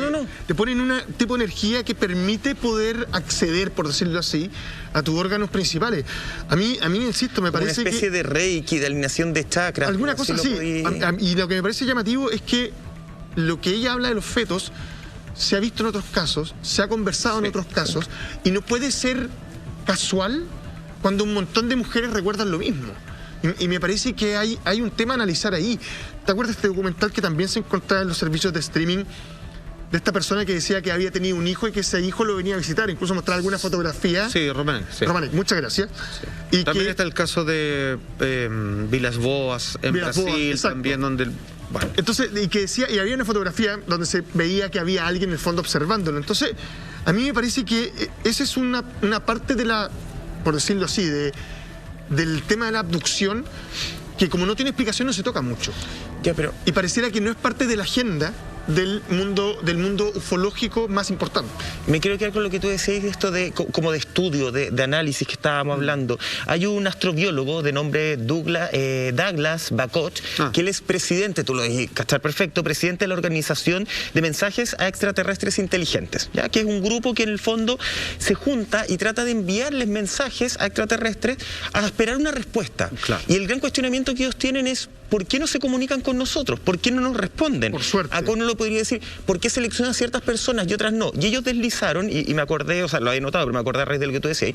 Te ponen un tipo de energía que permite poder acceder, por decirlo así, a tus órganos principales. A mí, insisto, me parece que... Una especie de reiki, de alineación de chakras. Alguna cosa así. Y lo que me parece llamativo es que lo que ella habla de los fetos se ha visto en otros casos, se ha conversado en otros casos, y no puede ser casual cuando un montón de mujeres recuerdan lo mismo. Y me parece que hay un tema a analizar ahí. ¿Te acuerdas de este documental que también se encontraba en los servicios de streaming? De esta persona que decía que había tenido un hijo y que ese hijo lo venía a visitar, incluso mostrar alguna fotografía. Sí, Romanek. Sí. Romanek, muchas gracias. Sí. Y también que, está el caso de Vilas Boas en Brasil, también donde... Bueno. Entonces, y que decía, y había una fotografía donde se veía que había alguien en el fondo observándolo. Entonces, a mí me parece que esa es una parte de la, por decirlo así, del tema de la abducción, que como no tiene explicación no se toca mucho. Ya, pero... Y pareciera que no es parte de la agenda del mundo ufológico más importante. Me quiero quedar con lo que tú decías de esto como de estudio, de análisis que estábamos hablando. Hay un astrobiólogo de nombre Douglas Bacot, que él es presidente, tú lo cachar perfecto, presidente de la Organización de Mensajes a Extraterrestres Inteligentes, ¿ya? Que es un grupo que en el fondo se junta y trata de enviarles mensajes a extraterrestres a esperar una respuesta. Claro. Y el gran cuestionamiento que ellos tienen es: ¿por qué no se comunican con nosotros? ¿Por qué no nos responden? Por suerte. Acá uno lo podría decir, ¿por qué seleccionan a ciertas personas y otras no? Y ellos deslizaron, y me acordé, o sea, lo había notado, pero me acordé a raíz de lo que tú decías,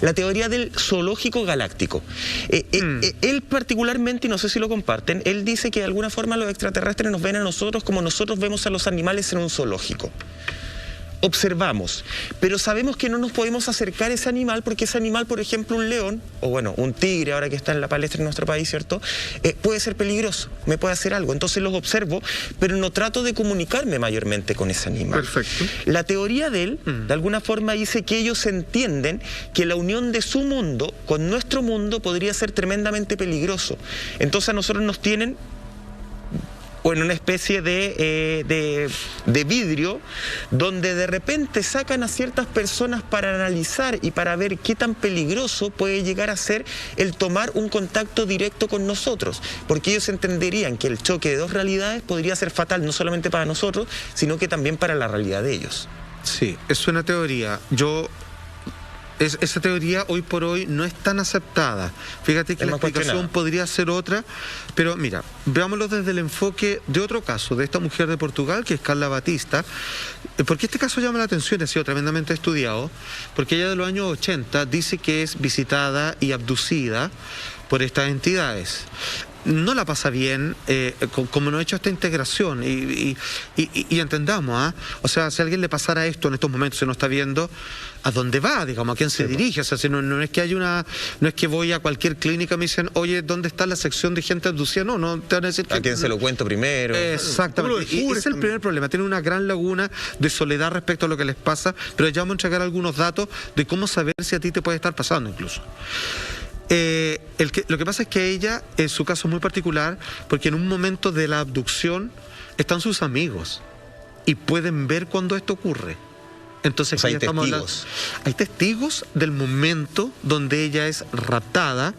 la teoría del zoológico galáctico. Él particularmente, y no sé si lo comparten, él dice que de alguna forma los extraterrestres nos ven a nosotros como nosotros vemos a los animales en un zoológico. Observamos, pero sabemos que no nos podemos acercar a ese animal porque ese animal, por ejemplo, un león, o bueno, un tigre ahora que está en la palestra en nuestro país, ¿cierto? Puede ser peligroso, me puede hacer algo. Entonces los observo, pero no trato de comunicarme mayormente con ese animal. Perfecto. La teoría de él, de alguna forma, dice que ellos entienden que la unión de su mundo con nuestro mundo podría ser tremendamente peligroso. Entonces a nosotros nos tienen o en una especie de vidrio, donde de repente sacan a ciertas personas para analizar y para ver qué tan peligroso puede llegar a ser el tomar un contacto directo con nosotros, porque ellos entenderían que el choque de dos realidades podría ser fatal no solamente para nosotros, sino que también para la realidad de ellos. Sí, es una teoría. Esa teoría hoy por hoy no es tan aceptada. Fíjate que la explicación podría ser otra, pero mira, veámoslo desde el enfoque de otro caso, de esta mujer de Portugal, que es Carla Batista, porque este caso llama la atención y ha sido tremendamente estudiado, porque ella de los años 80 dice que es visitada y abducida por estas entidades. No la pasa bien, como no ha hecho esta integración y entendamos, o sea, si a alguien le pasara esto en estos momentos, se nos está viendo, ¿a dónde va? Digamos, ¿a quién se dirige? O sea, si no es que hay no es que voy a cualquier clínica y me dicen, oye, ¿dónde está la sección de gente abducida? No te van a decir que... ¿A quién se lo cuento primero? Exactamente, y ese es el primer problema, tiene una gran laguna de soledad respecto a lo que les pasa, pero ya vamos a entregar algunos datos de cómo saber si a ti te puede estar pasando incluso. Lo que pasa es que ella, en su caso es muy particular, porque en un momento de la abducción están sus amigos y pueden ver cuando esto ocurre. Entonces, o sea, hay testigos del momento donde ella es raptada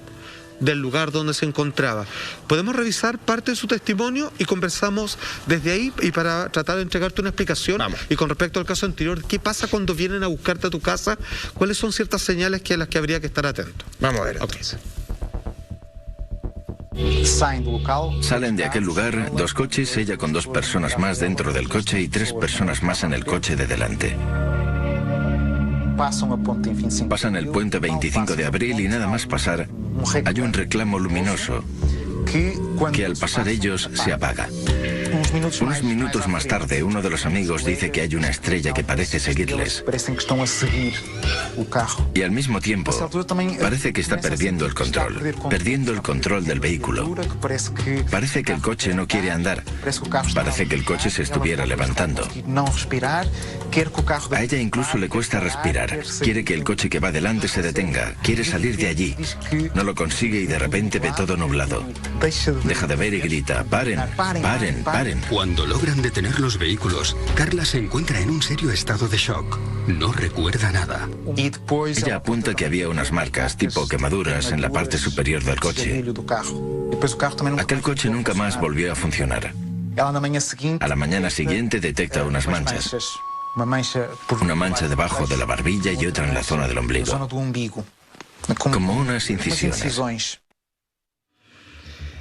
del lugar donde se encontraba. Podemos revisar parte de su testimonio y conversamos desde ahí, y para tratar de entregarte una explicación. Vamos. Y con respecto al caso anterior, ¿qué pasa cuando vienen a buscarte a tu casa? ¿Cuáles son ciertas señales a las que habría que estar atento? Vamos a ver. Okay. Salen de aquel lugar 2 coches, ella con 2 personas más dentro del coche y 3 personas más en el coche de delante. Pasan el puente 25 de abril y nada más pasar hay un reclamo luminoso que al pasar ellos se apaga. Unos minutos más tarde, uno de los amigos dice que hay una estrella que parece seguirles. Y al mismo tiempo, parece que está perdiendo el control del vehículo. Parece que el coche no quiere andar. Parece que el coche se estuviera levantando. A ella incluso le cuesta respirar. Quiere que el coche que va delante se detenga. Quiere salir de allí. No lo consigue y de repente ve todo nublado. Deja de ver y grita: ¡paren, paren, paren! Cuando logran detener los vehículos, Carla se encuentra en un serio estado de shock. No recuerda nada. Ella apunta que había unas marcas, tipo quemaduras, en la parte superior del coche. Aquel coche nunca más volvió a funcionar. A la mañana siguiente detecta unas manchas. Una mancha debajo de la barbilla y otra en la zona del ombligo. Como unas incisiones.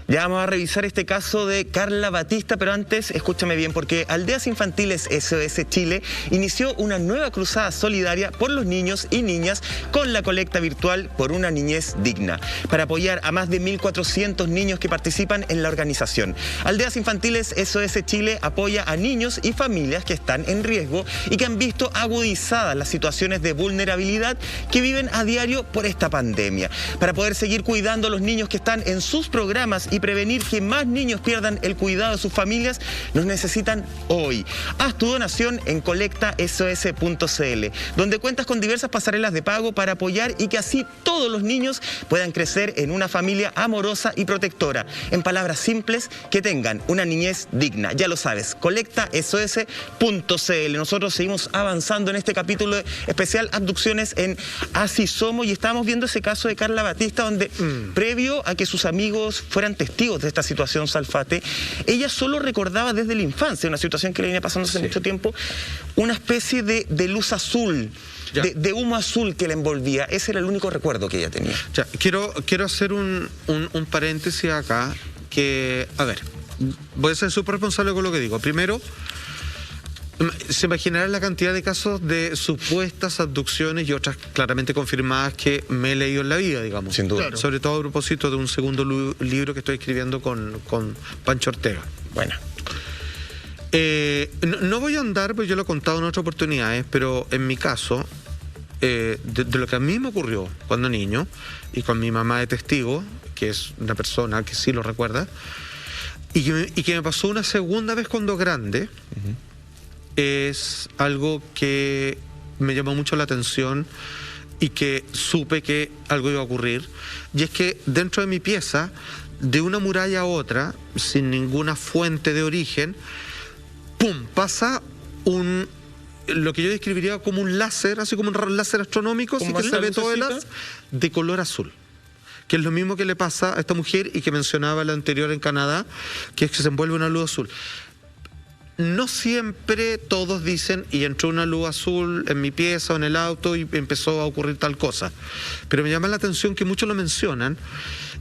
Ya vamos a revisar este caso de Carla Batista, pero antes, escúchame bien, porque Aldeas Infantiles SOS Chile inició una nueva cruzada solidaria por los niños y niñas con la colecta virtual por una niñez digna, para apoyar a más de 1.400 niños que participan en la organización. Aldeas Infantiles SOS Chile apoya a niños y familias que están en riesgo y que han visto agudizadas las situaciones de vulnerabilidad que viven a diario por esta pandemia. Para poder seguir cuidando a los niños que están en sus programas y prevenir que más niños pierdan el cuidado de sus familias, nos necesitan hoy. Haz tu donación en colectasos.cl, donde cuentas con diversas pasarelas de pago para apoyar y que así todos los niños puedan crecer en una familia amorosa y protectora. En palabras simples, que tengan una niñez digna. Ya lo sabes, colectasos.cl. Nosotros seguimos avanzando en este capítulo especial Abducciones en Así Somos, y estábamos viendo ese caso de Carla Batista, donde previo a que sus amigos fueran testigos de esta situación, Salfate, ella solo recordaba desde la infancia, una situación que le venía pasando hace mucho tiempo, una especie de luz azul, de humo azul que la envolvía. Ese era el único recuerdo que ella tenía. Ya, quiero hacer un paréntesis acá, que, a ver, voy a ser súper responsable con lo que digo. Primero, se imaginarán la cantidad de casos de supuestas abducciones y otras claramente confirmadas que me he leído en la vida, digamos. Sin duda. Claro. Sobre todo a propósito de un segundo libro que estoy escribiendo con Pancho Ortega. Bueno. No voy a andar, pues yo lo he contado en otras oportunidades, pero en mi caso, de lo que a mí me ocurrió cuando niño, y con mi mamá de testigo, que es una persona que sí lo recuerda, y que me pasó una segunda vez cuando grande, es algo que me llamó mucho la atención y que supe que algo iba a ocurrir. Y es que dentro de mi pieza, de una muralla a otra, sin ninguna fuente de origen, ¡pum!, pasa lo que yo describiría como un láser, así como un láser astronómico, así que se ve todo el láser, de color azul. Que es lo mismo que le pasa a esta mujer y que mencionaba la anterior en Canadá, que es que se envuelve una luz azul. No siempre todos dicen, y entró una luz azul en mi pieza o en el auto y empezó a ocurrir tal cosa. Pero me llama la atención que muchos lo mencionan,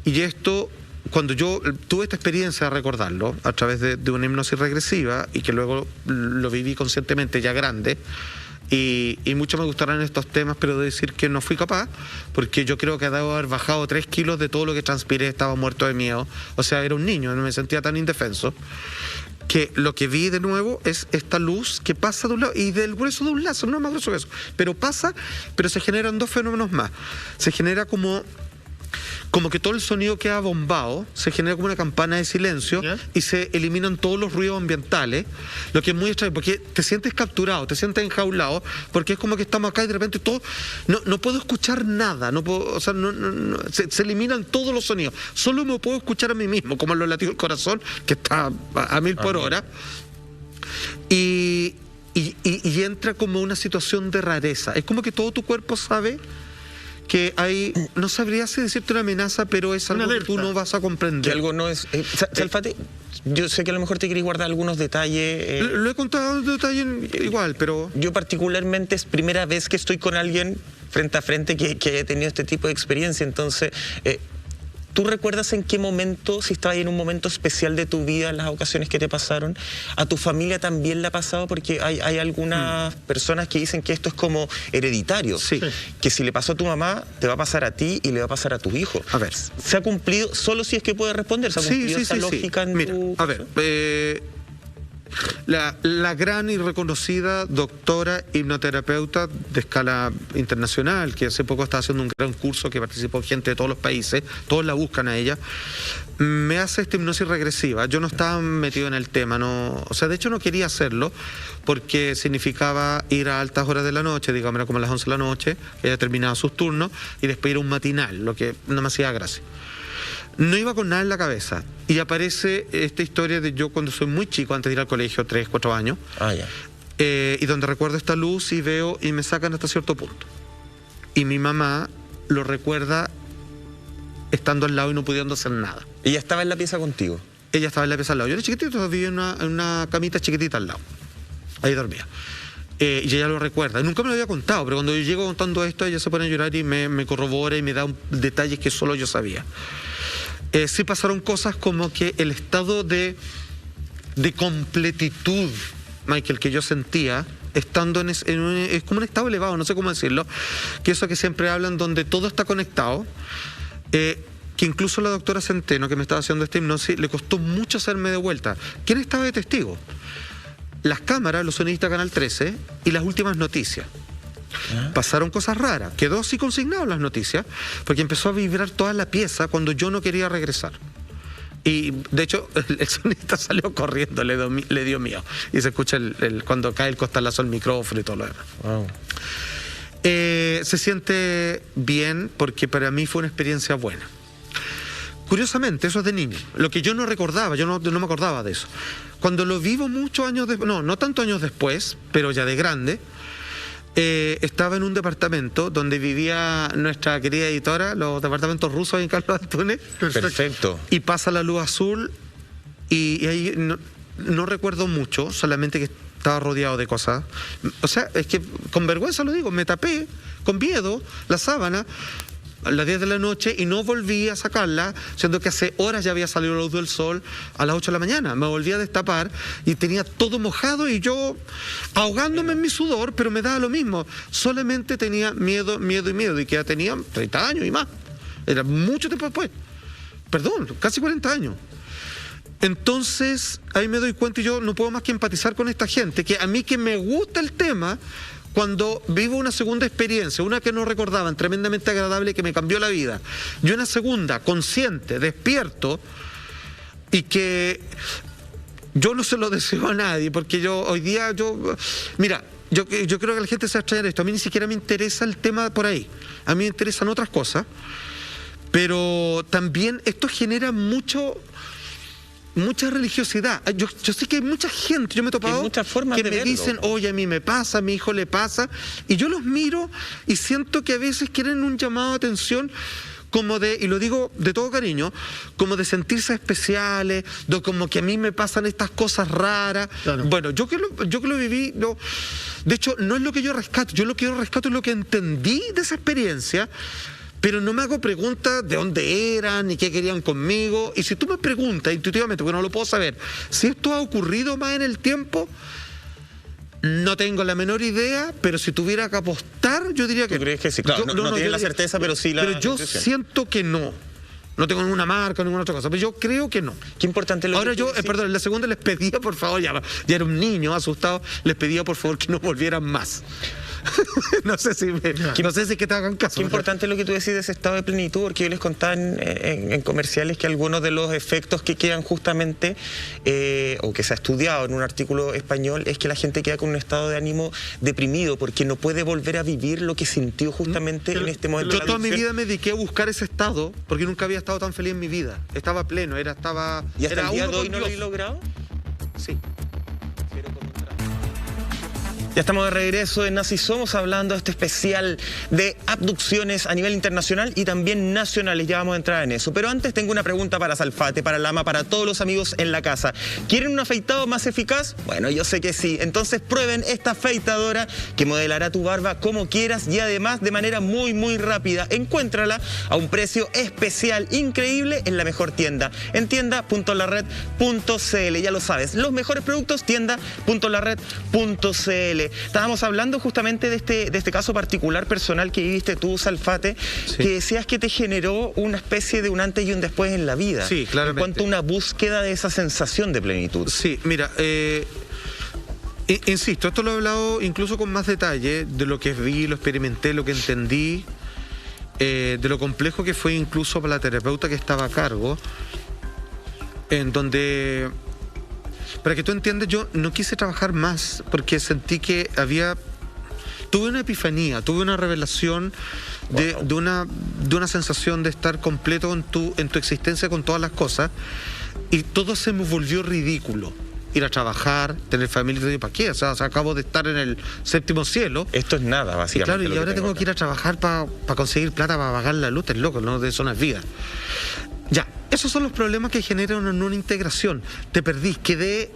y esto, cuando yo tuve esta experiencia de recordarlo a través de una hipnosis regresiva, y que luego lo viví conscientemente ya grande, y mucho me gustarán estos temas, pero de decir que no fui capaz, porque yo creo que debo haber bajado 3 kilos de todo lo que transpiré, estaba muerto de miedo. O sea, era un niño, no me sentía tan indefenso. Que lo que vi de nuevo es esta luz que pasa de un lado y del grueso de un lazo, no es más grueso que eso, pero pasa, pero se generan dos fenómenos más. Se genera como que todo el sonido queda bombado, se genera como una campana de silencio y se eliminan todos los ruidos ambientales, lo que es muy extraño, porque te sientes capturado, te sientes enjaulado, porque es como que estamos acá y de repente todo, no puedo escuchar nada, no puedo, o sea, se eliminan todos los sonidos, solo me puedo escuchar a mí mismo, como los latidos del corazón, que está a 1000 por hora, y entra como una situación de rareza, es como que todo tu cuerpo sabe que hay, no sabría si decirte una amenaza, pero es algo que tú no vas a comprender. Que algo no es... Salfate, yo sé que a lo mejor te querés guardar algunos detalles. Lo he contado en detalle igual, pero... Yo particularmente es primera vez que estoy con alguien frente a frente que haya tenido este tipo de experiencia, entonces... ¿Tú recuerdas en qué momento, si estabas en un momento especial de tu vida, en las ocasiones que te pasaron? ¿A tu familia también le ha pasado? Porque hay algunas personas que dicen que esto es como hereditario. Sí. Que si le pasó a tu mamá, te va a pasar a ti y le va a pasar a tus hijos. A ver. ¿Se ha cumplido, solo si es que puede responder, se ha cumplido esa lógica en Mira, tu a ver, la gran y reconocida doctora hipnoterapeuta de escala internacional, que hace poco está haciendo un gran curso que participó gente de todos los países, todos la buscan a ella, me hace esta hipnosis regresiva. Yo no estaba metido en el tema, o sea, de hecho no quería hacerlo porque significaba ir a altas horas de la noche, digamos, era como a las 11 de la noche, ella terminaba sus turnos y después ir a un matinal, lo que no me hacía gracia. No iba con nada en la cabeza. Y aparece esta historia de yo cuando soy muy chico, antes de ir al colegio, 3, 4 años. Y donde recuerdo esta luz y veo y me sacan hasta cierto punto. Y mi mamá lo recuerda estando al lado y no pudiendo hacer nada. ¿Ella estaba en la pieza contigo? Ella estaba en la pieza al lado. Yo era chiquitito, vivía en una camita chiquitita al lado. Ahí dormía. Y ella lo recuerda. Nunca me lo había contado, pero cuando yo llego contando esto, ella se pone a llorar y me corrobora y me da detalles que solo yo sabía. sí pasaron cosas como que el estado de completitud, Michael, que yo sentía estando es como un estado elevado, no sé cómo decirlo, que eso que siempre hablan donde todo está conectado, que incluso la doctora Centeno, que me estaba haciendo esta hipnosis, le costó mucho hacerme de vuelta. ¿Quién estaba de testigo? Las cámaras, los sonidistas Canal 13 y las últimas noticias. Pasaron cosas raras, quedó así consignado las noticias, porque empezó a vibrar toda la pieza cuando yo no quería regresar. Y de hecho el sonista salió corriendo, le dio miedo. Y se escucha cuando cae el costalazo al micrófono y todo lo demás. Wow. Se siente bien porque para mí fue una experiencia buena. Curiosamente, eso es de niño. Lo que yo no recordaba, yo no me acordaba de eso. Cuando lo vivo muchos años después, no tantos años después, pero ya de grande, estaba en un departamento donde vivía nuestra querida editora, los departamentos rusos en Carlos Antunes. Perfecto. Y pasa la luz azul y ahí no recuerdo mucho, solamente que estaba rodeado de cosas. O sea, es que con vergüenza lo digo, me tapé con miedo la sábana a las 10 de la noche y no volví a sacarla, siendo que hace horas ya había salido la luz del sol a las 8 de la mañana. Me volví a destapar y tenía todo mojado y yo ahogándome en mi sudor, pero me daba lo mismo. Solamente tenía miedo. Y que ya tenía 30 años y más. Era mucho tiempo después. Perdón, casi 40 años. Entonces, ahí me doy cuenta y yo no puedo más que empatizar con esta gente, que a mí que me gusta el tema, cuando vivo una segunda experiencia, una que no recordaban, tremendamente agradable, que me cambió la vida, y una segunda, consciente, despierto, y que yo no se lo deseo a nadie, porque hoy día, mira, yo creo que la gente se va a extrañar esto, a mí ni siquiera me interesa el tema por ahí, a mí me interesan otras cosas, pero también esto genera mucha religiosidad. Yo sé que hay mucha gente, yo me he topado que me dicen, oye, a mí me pasa, a mi hijo le pasa, y yo los miro y siento que a veces quieren un llamado de atención como y lo digo de todo cariño, como de sentirse especiales, de como que a mí me pasan estas cosas raras. Claro. Bueno, yo que lo viví, de hecho, no es lo que yo rescato, yo lo que yo rescato es lo que entendí de esa experiencia. Pero no me hago preguntas de dónde eran ni qué querían conmigo. Y si tú me preguntas intuitivamente, porque no lo puedo saber, si esto ha ocurrido más en el tiempo, no tengo la menor idea, pero si tuviera que apostar, yo diría que... ¿Tú crees que sí? Claro, no tienes la certeza, pero sí la... Pero yo siento que no. No tengo ninguna marca, ninguna otra cosa, pero yo creo que no. Qué importante lo Ahora yo, perdón, en la segunda les pedía, por favor, ya era un niño asustado, les pedía por favor que no volvieran más. no sé si que te hagan caso. Qué importante lo que tú decís de ese estado de plenitud, porque yo les contaba en comerciales que algunos de los efectos que quedan justamente, o que se ha estudiado en un artículo español, es que la gente queda con un estado de ánimo deprimido, porque no puede volver a vivir lo que sintió justamente en este momento. Yo toda mi vida me dediqué a buscar ese estado, porque nunca había estado tan feliz en mi vida. Estaba pleno, ¿Y hasta el día de hoy no lo he logrado? Sí. Ya estamos de regreso en Así Somos, hablando de este especial de abducciones a nivel internacional y también nacionales. Ya vamos a entrar en eso. Pero antes tengo una pregunta para Salfate, para Lama, para todos los amigos en la casa. ¿Quieren un afeitado más eficaz? Bueno, yo sé que sí. Entonces prueben esta afeitadora que modelará tu barba como quieras y además de manera muy, muy rápida. Encuéntrala a un precio especial, increíble, en la mejor tienda. En tienda.lared.cl. Ya lo sabes, los mejores productos, tienda.lared.cl. Estábamos hablando justamente de este caso particular personal que viviste tú, Salfate, sí, que decías que te generó una especie de un antes y un después en la vida. Sí, claramente. En cuanto a una búsqueda de esa sensación de plenitud. Sí, mira, insisto, esto lo he hablado incluso con más detalle de lo que vi, lo experimenté, lo que entendí, de lo complejo que fue incluso para la terapeuta que estaba a cargo, en donde... Para que tú entiendas, yo no quise trabajar más porque sentí que tuve una epifanía, tuve una revelación de una sensación de estar completo en tu existencia con todas las cosas, y todo se me volvió ridículo. Ir a trabajar, tener familia, ¿para qué? O sea, acabo de estar en el séptimo cielo. Esto es nada, básicamente. Y claro, y ahora tengo que ir a trabajar para conseguir plata para pagar la luz, es loco, ¿no? De eso no es vida. Ya, esos son los problemas que generan una integración. Te perdí, quedé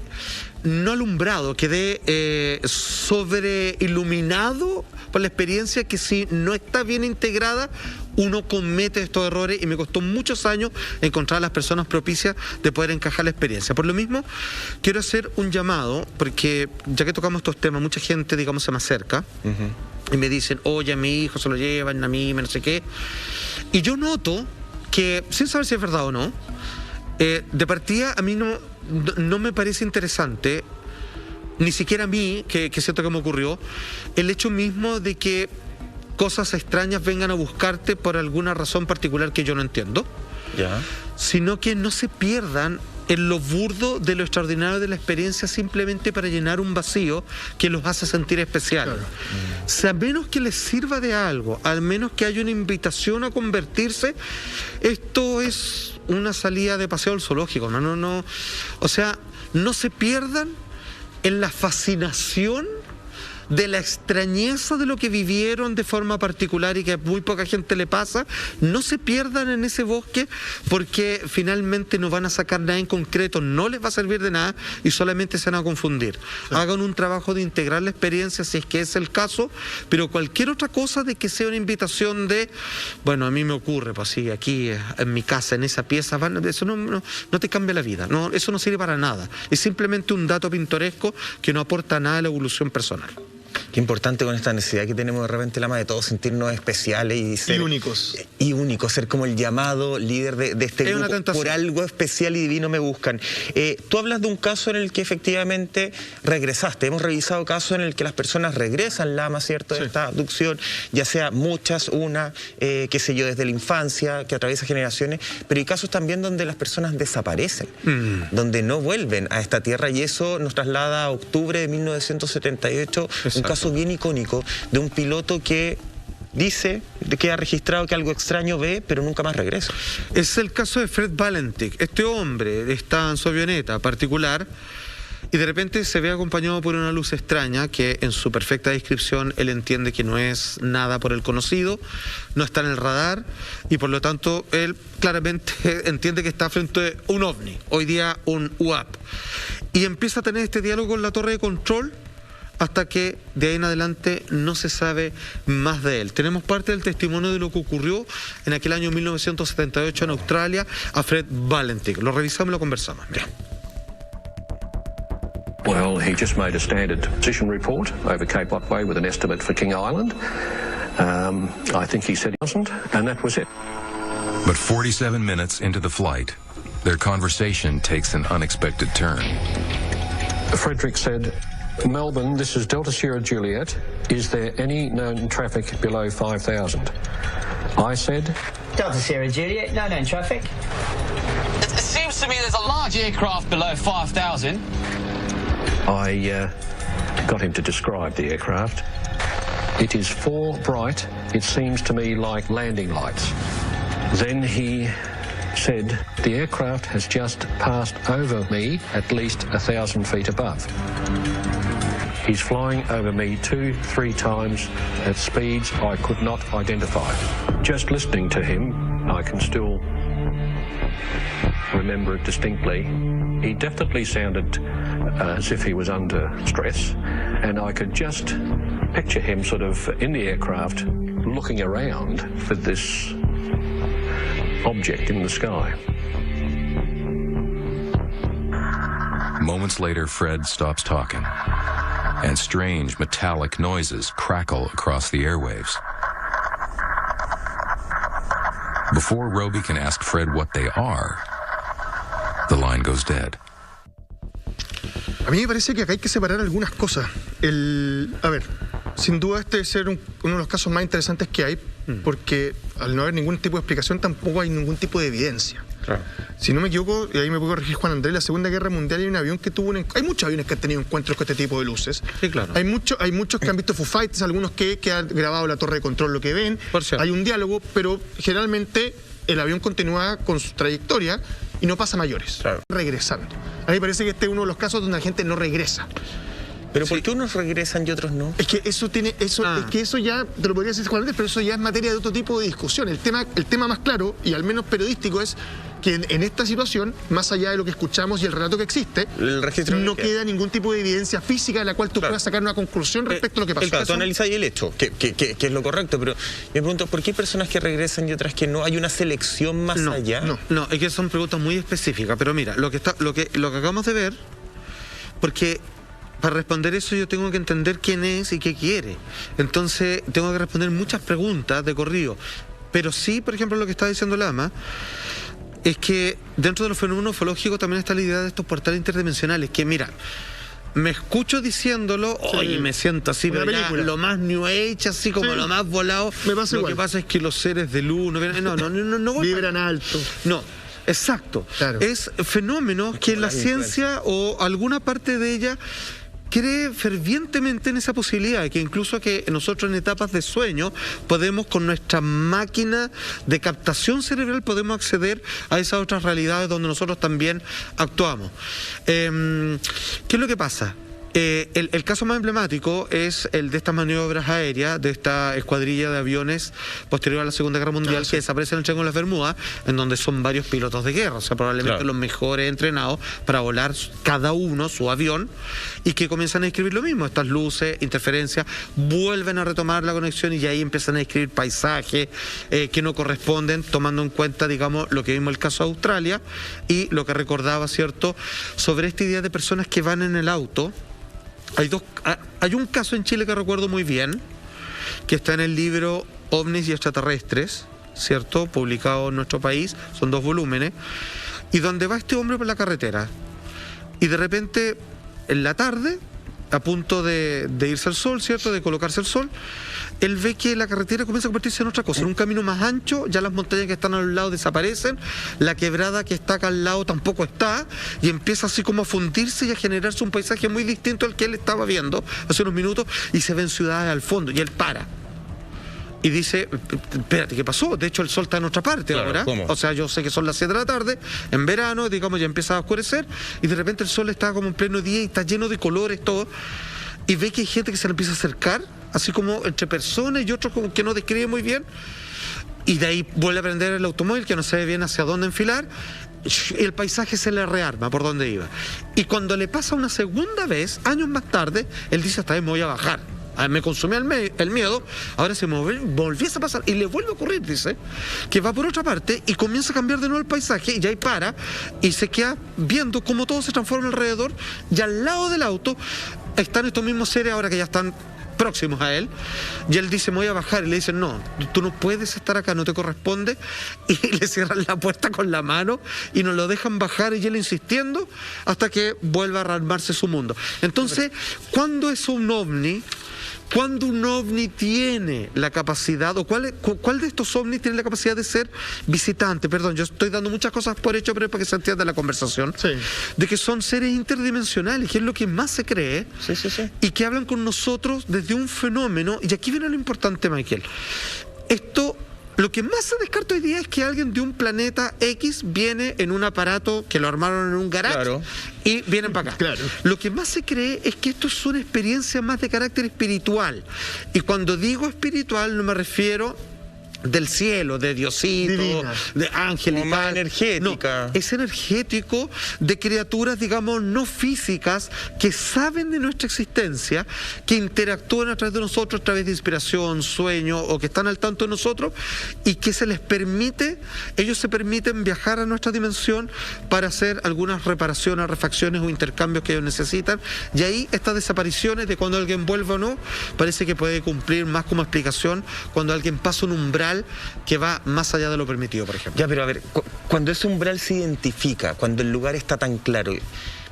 no alumbrado, quedé sobreiluminado por la experiencia que si no está bien integrada, uno comete estos errores y me costó muchos años encontrar a las personas propicias de poder encajar la experiencia. Por lo mismo, quiero hacer un llamado, porque ya que tocamos estos temas, mucha gente, digamos, se me acerca y me dicen, oye, a mi hijo se lo llevan, a mí, no sé qué. Y yo noto que, sin saber si es verdad o no, de partida a mí no me parece interesante, ni siquiera a mí, que siento que me ocurrió, el hecho mismo de que cosas extrañas vengan a buscarte por alguna razón particular que yo no entiendo, sino que no se pierdan en lo burdo de lo extraordinario de la experiencia simplemente para llenar un vacío que los hace sentir especiales. Claro. Si a menos que les sirva de algo, al menos que haya una invitación a convertirse, esto es una salida de paseo al zoológico. O sea, no se pierdan en la fascinación de la extrañeza de lo que vivieron de forma particular y que a muy poca gente le pasa. No se pierdan en ese bosque, porque finalmente no van a sacar nada en concreto, no les va a servir de nada y solamente se van a confundir. Hagan un trabajo de integrar la experiencia si es que es el caso, pero cualquier otra cosa de que sea una invitación de, bueno, a mí me ocurre, pues sí, aquí en mi casa, en esa pieza, eso no te cambia la vida, no, eso no sirve para nada, es simplemente un dato pintoresco que no aporta nada a la evolución personal. Qué importante con esta necesidad que tenemos de repente, Lama, de todos sentirnos especiales y ser únicos. Y únicos, ser como el llamado líder de este grupo. Por algo especial y divino me buscan. Tú hablas de un caso en el que efectivamente regresaste. Hemos revisado casos en el que las personas regresan, Lama, ¿cierto? De esta abducción, ya sea muchas, una, qué sé yo, desde la infancia, que atraviesa generaciones, pero hay casos también donde las personas desaparecen, donde no vuelven a esta tierra, y eso nos traslada a octubre de 1978, un caso bien icónico de un piloto que dice que ha registrado que algo extraño ve, pero nunca más regresa. Es el caso de Fred Valentik. Este hombre está en su avioneta particular y de repente se ve acompañado por una luz extraña que en su perfecta descripción él entiende que no es nada por el conocido, no está en el radar y por lo tanto él claramente entiende que está frente a un ovni, hoy día un UAP, y empieza a tener este diálogo con la torre de control hasta que de ahí en adelante no se sabe más de él. Tenemos parte del testimonio de lo que ocurrió en aquel año 1978 en Australia a Fred Valentik. Lo revisamos y lo conversamos. Mira. Well, he just made a standard position report over Cape Otway with an estimate for King Island. I think he said 1,000, and that was it. But 47 minutes into the flight, their conversation takes an unexpected turn. Frederick said, Melbourne, this is Delta Sierra Juliet. Is there any known traffic below 5,000? I said, Delta Sierra Juliet, no known traffic. It seems to me there's a large aircraft below 5,000. I got him to describe the aircraft. It is 4 bright, it seems to me like landing lights. Then he said, the aircraft has just passed over me at least 1,000 feet above. He's flying over me 2-3 times at speeds I could not identify. Just listening to him, I can still remember it distinctly. He definitely sounded as if he was under stress, and I could just picture him sort of in the aircraft looking around for this object in the sky. Moments later, Fred stops talking, and strange metallic noises crackle across the airwaves. Before Roby can ask Fred what they are, the line goes dead. A mí me parece que acá hay que separar algunas cosas. A ver, sin duda este debe ser uno de los casos más interesantes que hay, porque al no haber ningún tipo de explicación tampoco hay ningún tipo de evidencia. Claro. Si no me equivoco, y ahí me puedo corregir Juan Andrés, en la Segunda Guerra Mundial hay un avión que tuvo hay muchos aviones que han tenido encuentros con este tipo de luces. Sí, claro. Hay muchos que han visto Foo Fighters, algunos que han grabado la torre de control lo que ven. Hay un diálogo, pero generalmente el avión continúa con su trayectoria y no pasa mayores, regresando. A mí me parece que este es uno de los casos donde la gente no regresa. ¿Pero por qué unos regresan y otros no? Es que eso es que eso ya, te lo podría decir Juan Andrés, pero eso ya es materia de otro tipo de discusión. El tema más claro, y al menos periodístico, es que en esta situación, más allá de lo que escuchamos y el relato que existe, el registro no queda ningún tipo de evidencia física de la cual tú puedas sacar una conclusión respecto a lo que pasó. Tú analizas el hecho, que es lo correcto, pero me pregunto, ¿por qué hay personas que regresan y otras que no? ¿Hay una selección más allá? No, es que son preguntas muy específicas, pero mira, lo que acabamos de ver, porque para responder eso yo tengo que entender quién es y qué quiere. Entonces tengo que responder muchas preguntas de corrido. Pero sí, por ejemplo, lo que está diciendo Lama es que dentro de los fenómenos ufológicos también está la idea de estos portales interdimensionales, que mira, me escucho diciéndolo, y me siento así, pero ya lo más New Age, así como lo más volado. Me pasa lo igual. que pasa es que los seres de luz no vibran alto. No. Exacto. Claro. Es fenómenos que la ciencia o alguna parte de ella cree fervientemente en esa posibilidad, de que incluso que nosotros en etapas de sueño podemos, con nuestra máquina de captación cerebral, podemos acceder a esas otras realidades donde nosotros también actuamos. ¿Qué es lo que pasa? El caso más emblemático es el de estas maniobras aéreas, de esta escuadrilla de aviones posterior a la Segunda Guerra Mundial, que desaparece en el Triángulo de las Bermudas, en donde son varios pilotos de guerra, o sea, probablemente los mejores entrenados para volar cada uno su avión, y que comienzan a describir lo mismo, estas luces, interferencias, vuelven a retomar la conexión y ahí empiezan a describir paisajes que no corresponden, tomando en cuenta, digamos, lo que vimos el caso de Australia y lo que recordaba, ¿cierto?, sobre esta idea de personas que van en el auto. Hay un caso en Chile que recuerdo muy bien, que está en el libro OVNIs y extraterrestres, ¿cierto?, publicado en nuestro país, son 2 volúmenes, y donde va este hombre por la carretera, y de repente, en la tarde, a punto de irse al sol, ¿cierto?, de colocarse el sol, él ve que la carretera comienza a convertirse en otra cosa, en un camino más ancho, ya las montañas que están a los lados desaparecen, la quebrada que está acá al lado tampoco está, y empieza así como a fundirse y a generarse un paisaje muy distinto al que él estaba viendo hace unos minutos, y se ven ciudades al fondo, y él para. Y dice, espérate, ¿qué pasó? De hecho, el sol está en otra parte ahora. ¿Cómo? O sea, yo sé que son las 7 de la tarde, en verano, digamos, ya empieza a oscurecer, y de repente el sol está como en pleno día y está lleno de colores, todo. Y ve que hay gente que se le empieza a acercar, así como entre personas, y otros como que no describe muy bien. Y de ahí vuelve a prender el automóvil, que no sabe bien hacia dónde enfilar, y el paisaje se le rearma por donde iba. Y cuando le pasa una segunda vez, años más tarde, él dice, esta vez me voy a bajar. Me consumía el miedo, ahora se me volviese a pasar, y le vuelve a ocurrir, dice, que va por otra parte y comienza a cambiar de nuevo el paisaje, y ahí para, y se queda viendo cómo todo se transforma alrededor, y al lado del auto están estos mismos seres ahora que ya están próximos a él, y él dice, me voy a bajar, y le dicen, no, tú no puedes estar acá, no te corresponde, y le cierran la puerta con la mano y no lo dejan bajar, y él insistiendo hasta que vuelva a rearmarse su mundo. Entonces, ¿cuándo es un ovni? ¿Cuándo un ovni tiene la capacidad, o cuál de estos ovnis tiene la capacidad de ser visitante? Perdón, yo estoy dando muchas cosas por hecho, pero es para que se entienda la conversación. Sí. De que son seres interdimensionales, que es lo que más se cree, y que hablan con nosotros desde un fenómeno. Y aquí viene lo importante, Michael. Lo que más se descarta hoy día es que alguien de un planeta X viene en un aparato que lo armaron en un garage y vienen para acá. Claro. Lo que más se cree es que esto es una experiencia más de carácter espiritual. Y cuando digo espiritual no me refiero del cielo, de Diosito, divina, de ángel, más energética. No, es energético, de criaturas, digamos, no físicas, que saben de nuestra existencia, que interactúan a través de nosotros, a través de inspiración, sueño, o que están al tanto de nosotros, y que se les permite, ellos se permiten viajar a nuestra dimensión para hacer algunas reparaciones, refacciones o intercambios que ellos necesitan. Y ahí estas desapariciones de cuando alguien vuelve o no, parece que puede cumplir más como explicación cuando alguien pasa un umbral que va más allá de lo permitido, por ejemplo. Ya, pero a ver, cuando ese umbral se identifica, cuando el lugar está tan claro, mi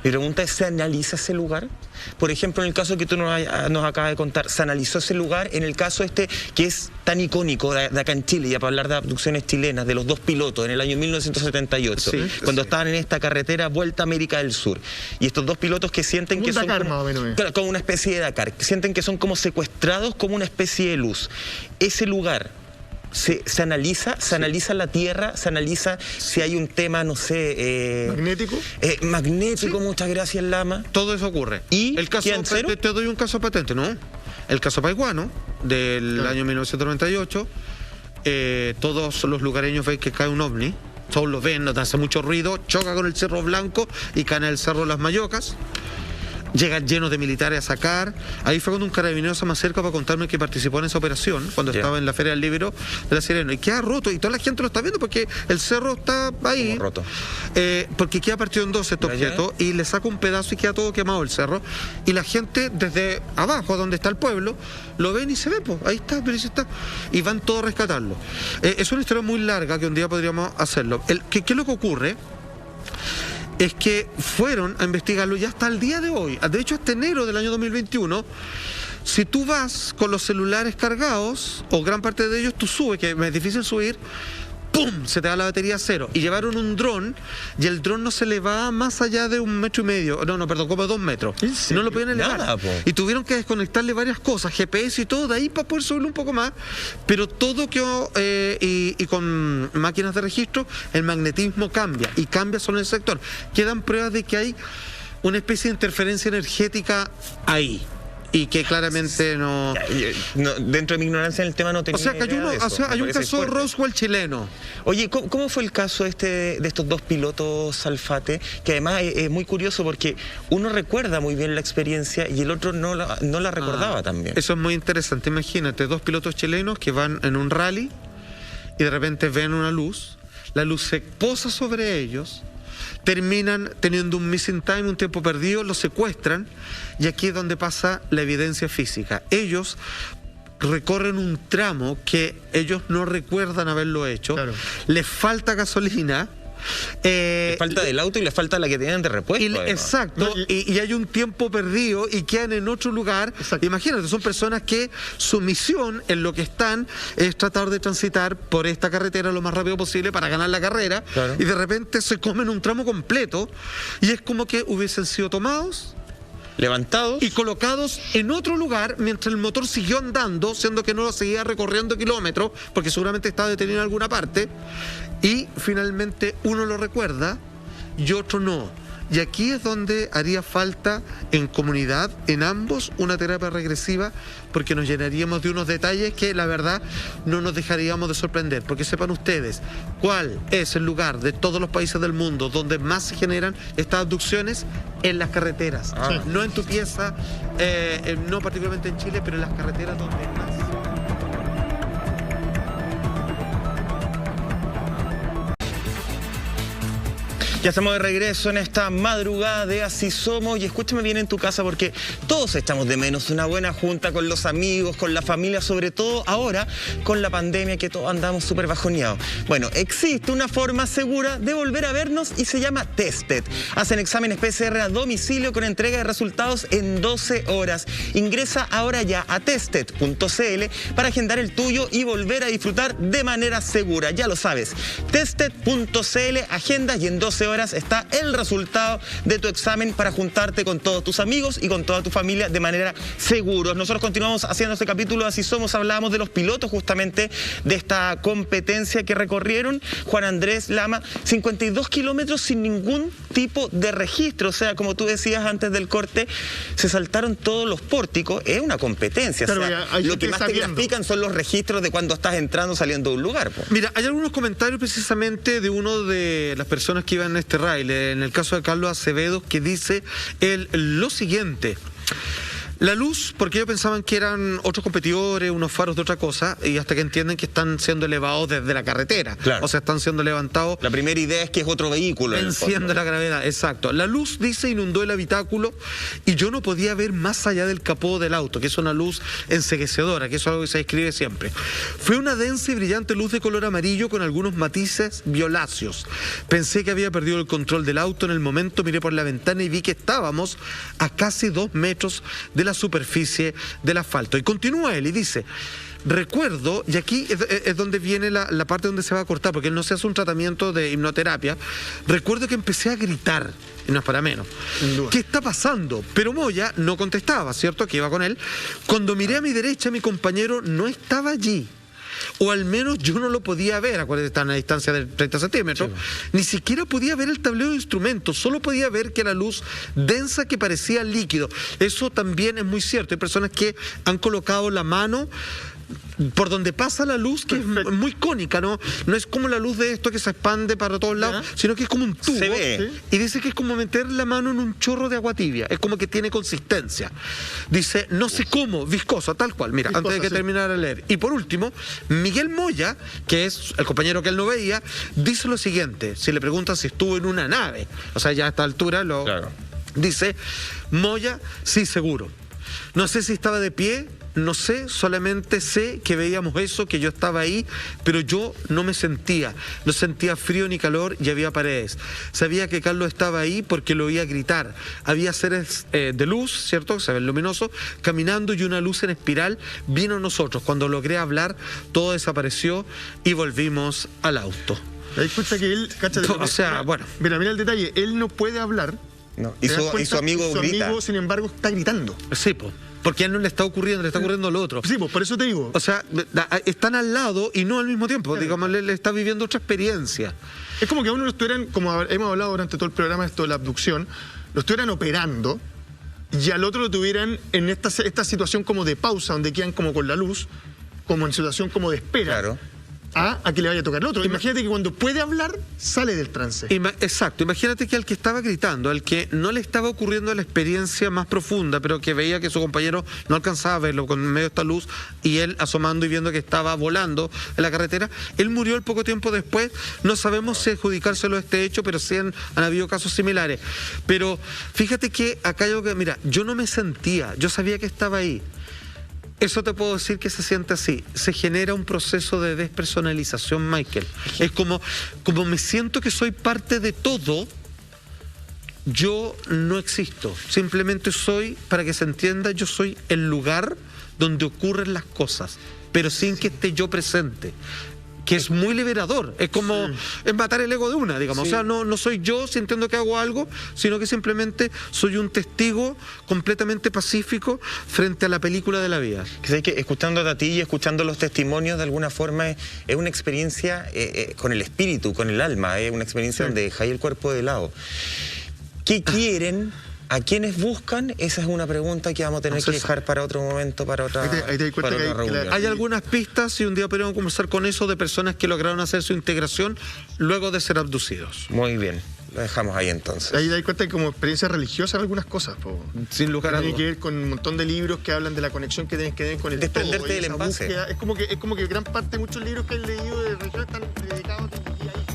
pregunta es, ¿se analiza ese lugar? Por ejemplo, en el caso que tú nos acabas de contar, ¿se analizó ese lugar? En el caso que es tan icónico de acá en Chile, ya para hablar de abducciones chilenas, de los 2 pilotos en el año 1978, cuando estaban en esta carretera Vuelta a América del Sur. Y estos 2 pilotos que sienten que son como una especie de Dakar, que sienten que son como secuestrados, como una especie de luz. Ese lugar, ¿se analiza? ¿Se analiza la Tierra? ¿Se analiza si hay un tema, no sé... ¿magnético? Magnético, muchas gracias, Lama. Todo eso ocurre. ¿Y el caso, te doy un caso patente, ¿no? El caso Paiguano, del año 1998, todos los lugareños ven que cae un ovni, todos lo ven, no te hace mucho ruido, choca con el Cerro Blanco y cae en el Cerro Las Mayocas. Llegan llenos de militares a sacar. Ahí fue cuando un carabinero se me acerca para contarme que participó en esa operación, cuando estaba en la Feria del Libro de La Serena. Y queda roto, y toda la gente lo está viendo porque el cerro está ahí. Como roto. Porque queda partido en dos este objeto, y le saca un pedazo y queda todo quemado el cerro. Y la gente desde abajo, donde está el pueblo, lo ven y se ve, pues, ahí está, pero ahí está. Y van todos a rescatarlo. Es una historia muy larga que un día podríamos hacerlo. ¿Qué es lo que ocurre? Es que fueron a investigarlo ya hasta el día de hoy. De hecho, hasta enero del año 2021, si tú vas con los celulares cargados, o gran parte de ellos, tú subes, que es difícil subir, ¡pum!, se te da la batería a cero. Y llevaron un dron, y el dron no se le va más allá de 1,5 metros. Perdón, como 2 metros. No lo pueden elevar. Nada, po. Y tuvieron que desconectarle varias cosas, GPS y todo, de ahí para poder subirlo un poco más. Pero todo quedó, y con máquinas de registro, el magnetismo cambia, y cambia solo en el sector. Quedan pruebas de que hay una especie de interferencia energética ahí. Y que claramente no... Dentro de mi ignorancia en el tema no tenía idea de eso. Hay un caso Roswell chileno. Oye, ¿cómo fue el caso de estos dos pilotos Salfate? Que además es muy curioso porque uno recuerda muy bien la experiencia y el otro no la recordaba también. Eso es muy interesante. Imagínate, dos pilotos chilenos que van en un rally y de repente ven una luz. La luz se posa sobre ellos. Terminan teniendo un missing time, un tiempo perdido, los secuestran, y aquí es donde pasa la evidencia física. Ellos recorren un tramo que ellos no recuerdan haberlo hecho, claro. Les falta gasolina. Les falta del auto y les falta la que tenían de repuesto. Exacto, y hay un tiempo perdido y quedan en otro lugar. Exacto. Imagínate, son personas que su misión en lo que están es tratar de transitar por esta carretera lo más rápido posible para ganar la carrera, claro. Y de repente se comen un tramo completo y es como que hubiesen sido tomados, levantados y colocados en otro lugar mientras el motor siguió andando, siendo que no lo seguía recorriendo kilómetros porque seguramente estaba detenido en alguna parte, y finalmente uno lo recuerda y otro no. Y aquí es donde haría falta en comunidad, en ambos, una terapia regresiva, porque nos llenaríamos de unos detalles que la verdad no nos dejaríamos de sorprender. Porque sepan ustedes, ¿cuál es el lugar de todos los países del mundo donde más se generan estas abducciones? En las carreteras. No en tu pieza, no particularmente en Chile, pero en las carreteras donde más. Ya estamos de regreso en esta madrugada de Así Somos, y escúchame bien en tu casa porque todos echamos de menos una buena junta con los amigos, con la familia, sobre todo ahora con la pandemia que todos andamos súper bajoneados. Bueno, existe una forma segura de volver a vernos y se llama Tested. Hacen exámenes PCR a domicilio con entrega de resultados en 12 horas. Ingresa ahora ya a tested.cl para agendar el tuyo y volver a disfrutar de manera segura. Ya lo sabes, tested.cl, agendas y en 12 horas está el resultado de tu examen para juntarte con todos tus amigos y con toda tu familia de manera segura. Nosotros continuamos haciendo este capítulo de Así Somos. Hablábamos de los pilotos justamente de esta competencia que recorrieron. Juan Andrés Lama, 52 kilómetros sin ningún tipo de registro. O sea, como tú decías antes del corte, se saltaron todos los pórticos. Es una competencia. Claro, o sea, lo que más te grafican son los registros de cuando estás entrando o saliendo de un lugar. Mira, hay algunos comentarios precisamente de uno de las personas que iban en este rail, en el caso de Carlos Acevedo, que dice lo siguiente: la luz, porque ellos pensaban que eran otros competidores, unos faros de otra cosa, y hasta que entienden que están siendo elevados desde la carretera. Claro. O sea, están siendo levantados. La primera idea es que es otro vehículo. Venciendo la gravedad, exacto. La luz, dice, inundó el habitáculo y yo no podía ver más allá del capó del auto, que es una luz enceguecedora, que eso es algo que se describe siempre. Fue una densa y brillante luz de color amarillo con algunos matices violáceos. Pensé que había perdido el control del auto en el momento, miré por la ventana y vi que estábamos a casi 2 metros de la superficie del asfalto. Y continúa él y dice: recuerdo, y aquí es donde viene la parte donde se va a cortar, porque él no se hace un tratamiento de hipnoterapia. Recuerdo que empecé a gritar, y no es para menos. ¿Qué está pasando? Pero Moya no contestaba, ¿cierto? Que iba con él. Cuando miré a mi derecha, mi compañero no estaba allí. O al menos yo no lo podía ver. Acuérdense, están a una distancia de 30 centímetros. Sí. Ni siquiera podía ver el tablero de instrumentos. Solo podía ver que era luz densa que parecía líquido. Eso también es muy cierto. Hay personas que han colocado la mano por donde pasa la luz, que es muy cónica, ¿no? No es como la luz de esto que se expande para todos lados, sino que es como un tubo. Se ve. Y dice que es como meter la mano en un chorro de agua tibia. Es como que tiene consistencia. Dice, no sé cómo, viscosa, tal cual. Mira, Viscosa, antes de que terminara de leer. Y por último, Miguel Moya, que es el compañero que él no veía, dice lo siguiente. Si le preguntan si estuvo en una nave, o sea, ya a esta altura dice, Moya, sí, seguro. No sé si estaba de pie, no sé, solamente sé que veíamos eso, que yo estaba ahí, pero yo no me sentía, no sentía frío ni calor y había paredes. Sabía que Carlos estaba ahí porque lo oía gritar. Había seres de luz, ¿cierto? Se ven luminosos, caminando y una luz en espiral vino a nosotros. Cuando logré hablar, todo desapareció y volvimos al auto. ¿Te das cuenta que él, cáchate, O sea, bueno. Mira el detalle, él no puede hablar. No. Y su amigo grita. Amigo, sin embargo, está gritando. Sí, pues. Porque a él no le está ocurriendo, le está ocurriendo lo otro. Sí, pues por eso te digo. O sea, están al lado y no al mismo tiempo. Digamos, le está viviendo otra experiencia. Es como que a uno lo estuvieran, como hemos hablado durante todo el programa, esto de la abducción, lo estuvieran operando y al otro lo tuvieran en esta situación como de pausa, donde quedan como con la luz, como en situación como de espera. Claro. A que le vaya a tocar el otro. Imagínate que cuando puede hablar, sale del trance. Exacto. Imagínate que al que estaba gritando, al que no le estaba ocurriendo la experiencia más profunda, pero que veía que su compañero no alcanzaba a verlo con medio de esta luz, y él asomando y viendo que estaba volando en la carretera, él murió al poco tiempo después. No sabemos si adjudicárselo a este hecho, pero sí han habido casos similares. Pero fíjate que acá hay algo que, mira, yo no me sentía, yo sabía que estaba ahí. Eso te puedo decir que se siente así. Se genera un proceso de despersonalización, Michael. Es como me siento que soy parte de todo, yo no existo. Simplemente soy, para que se entienda, yo soy el lugar donde ocurren las cosas, pero sin que esté yo presente. Que es muy liberador, es como es matar el ego de una, digamos. O sea, no soy yo sintiendo que hago algo, sino que simplemente soy un testigo completamente pacífico frente a la película de la vida. Que escuchándote a ti y escuchando los testimonios, de alguna forma es una experiencia con el espíritu, con el alma, es una experiencia donde dejáis el cuerpo de lado. ¿Qué quieren? ¿A quiénes buscan? Esa es una pregunta que vamos a tener que dejar para otro momento, para otra reunión. Hay algunas pistas y un día podríamos conversar con eso de personas que lograron hacer su integración luego de ser abducidos. Muy bien, lo dejamos ahí entonces. Ahí te das cuenta que como experiencia religiosa algunas cosas. Sin lugar a dudas. Tiene que ver con un montón de libros que hablan de la conexión que tienes que tener con el desprenderte todo, del envase. Es como que gran parte de muchos libros que he leído de religión están dedicados a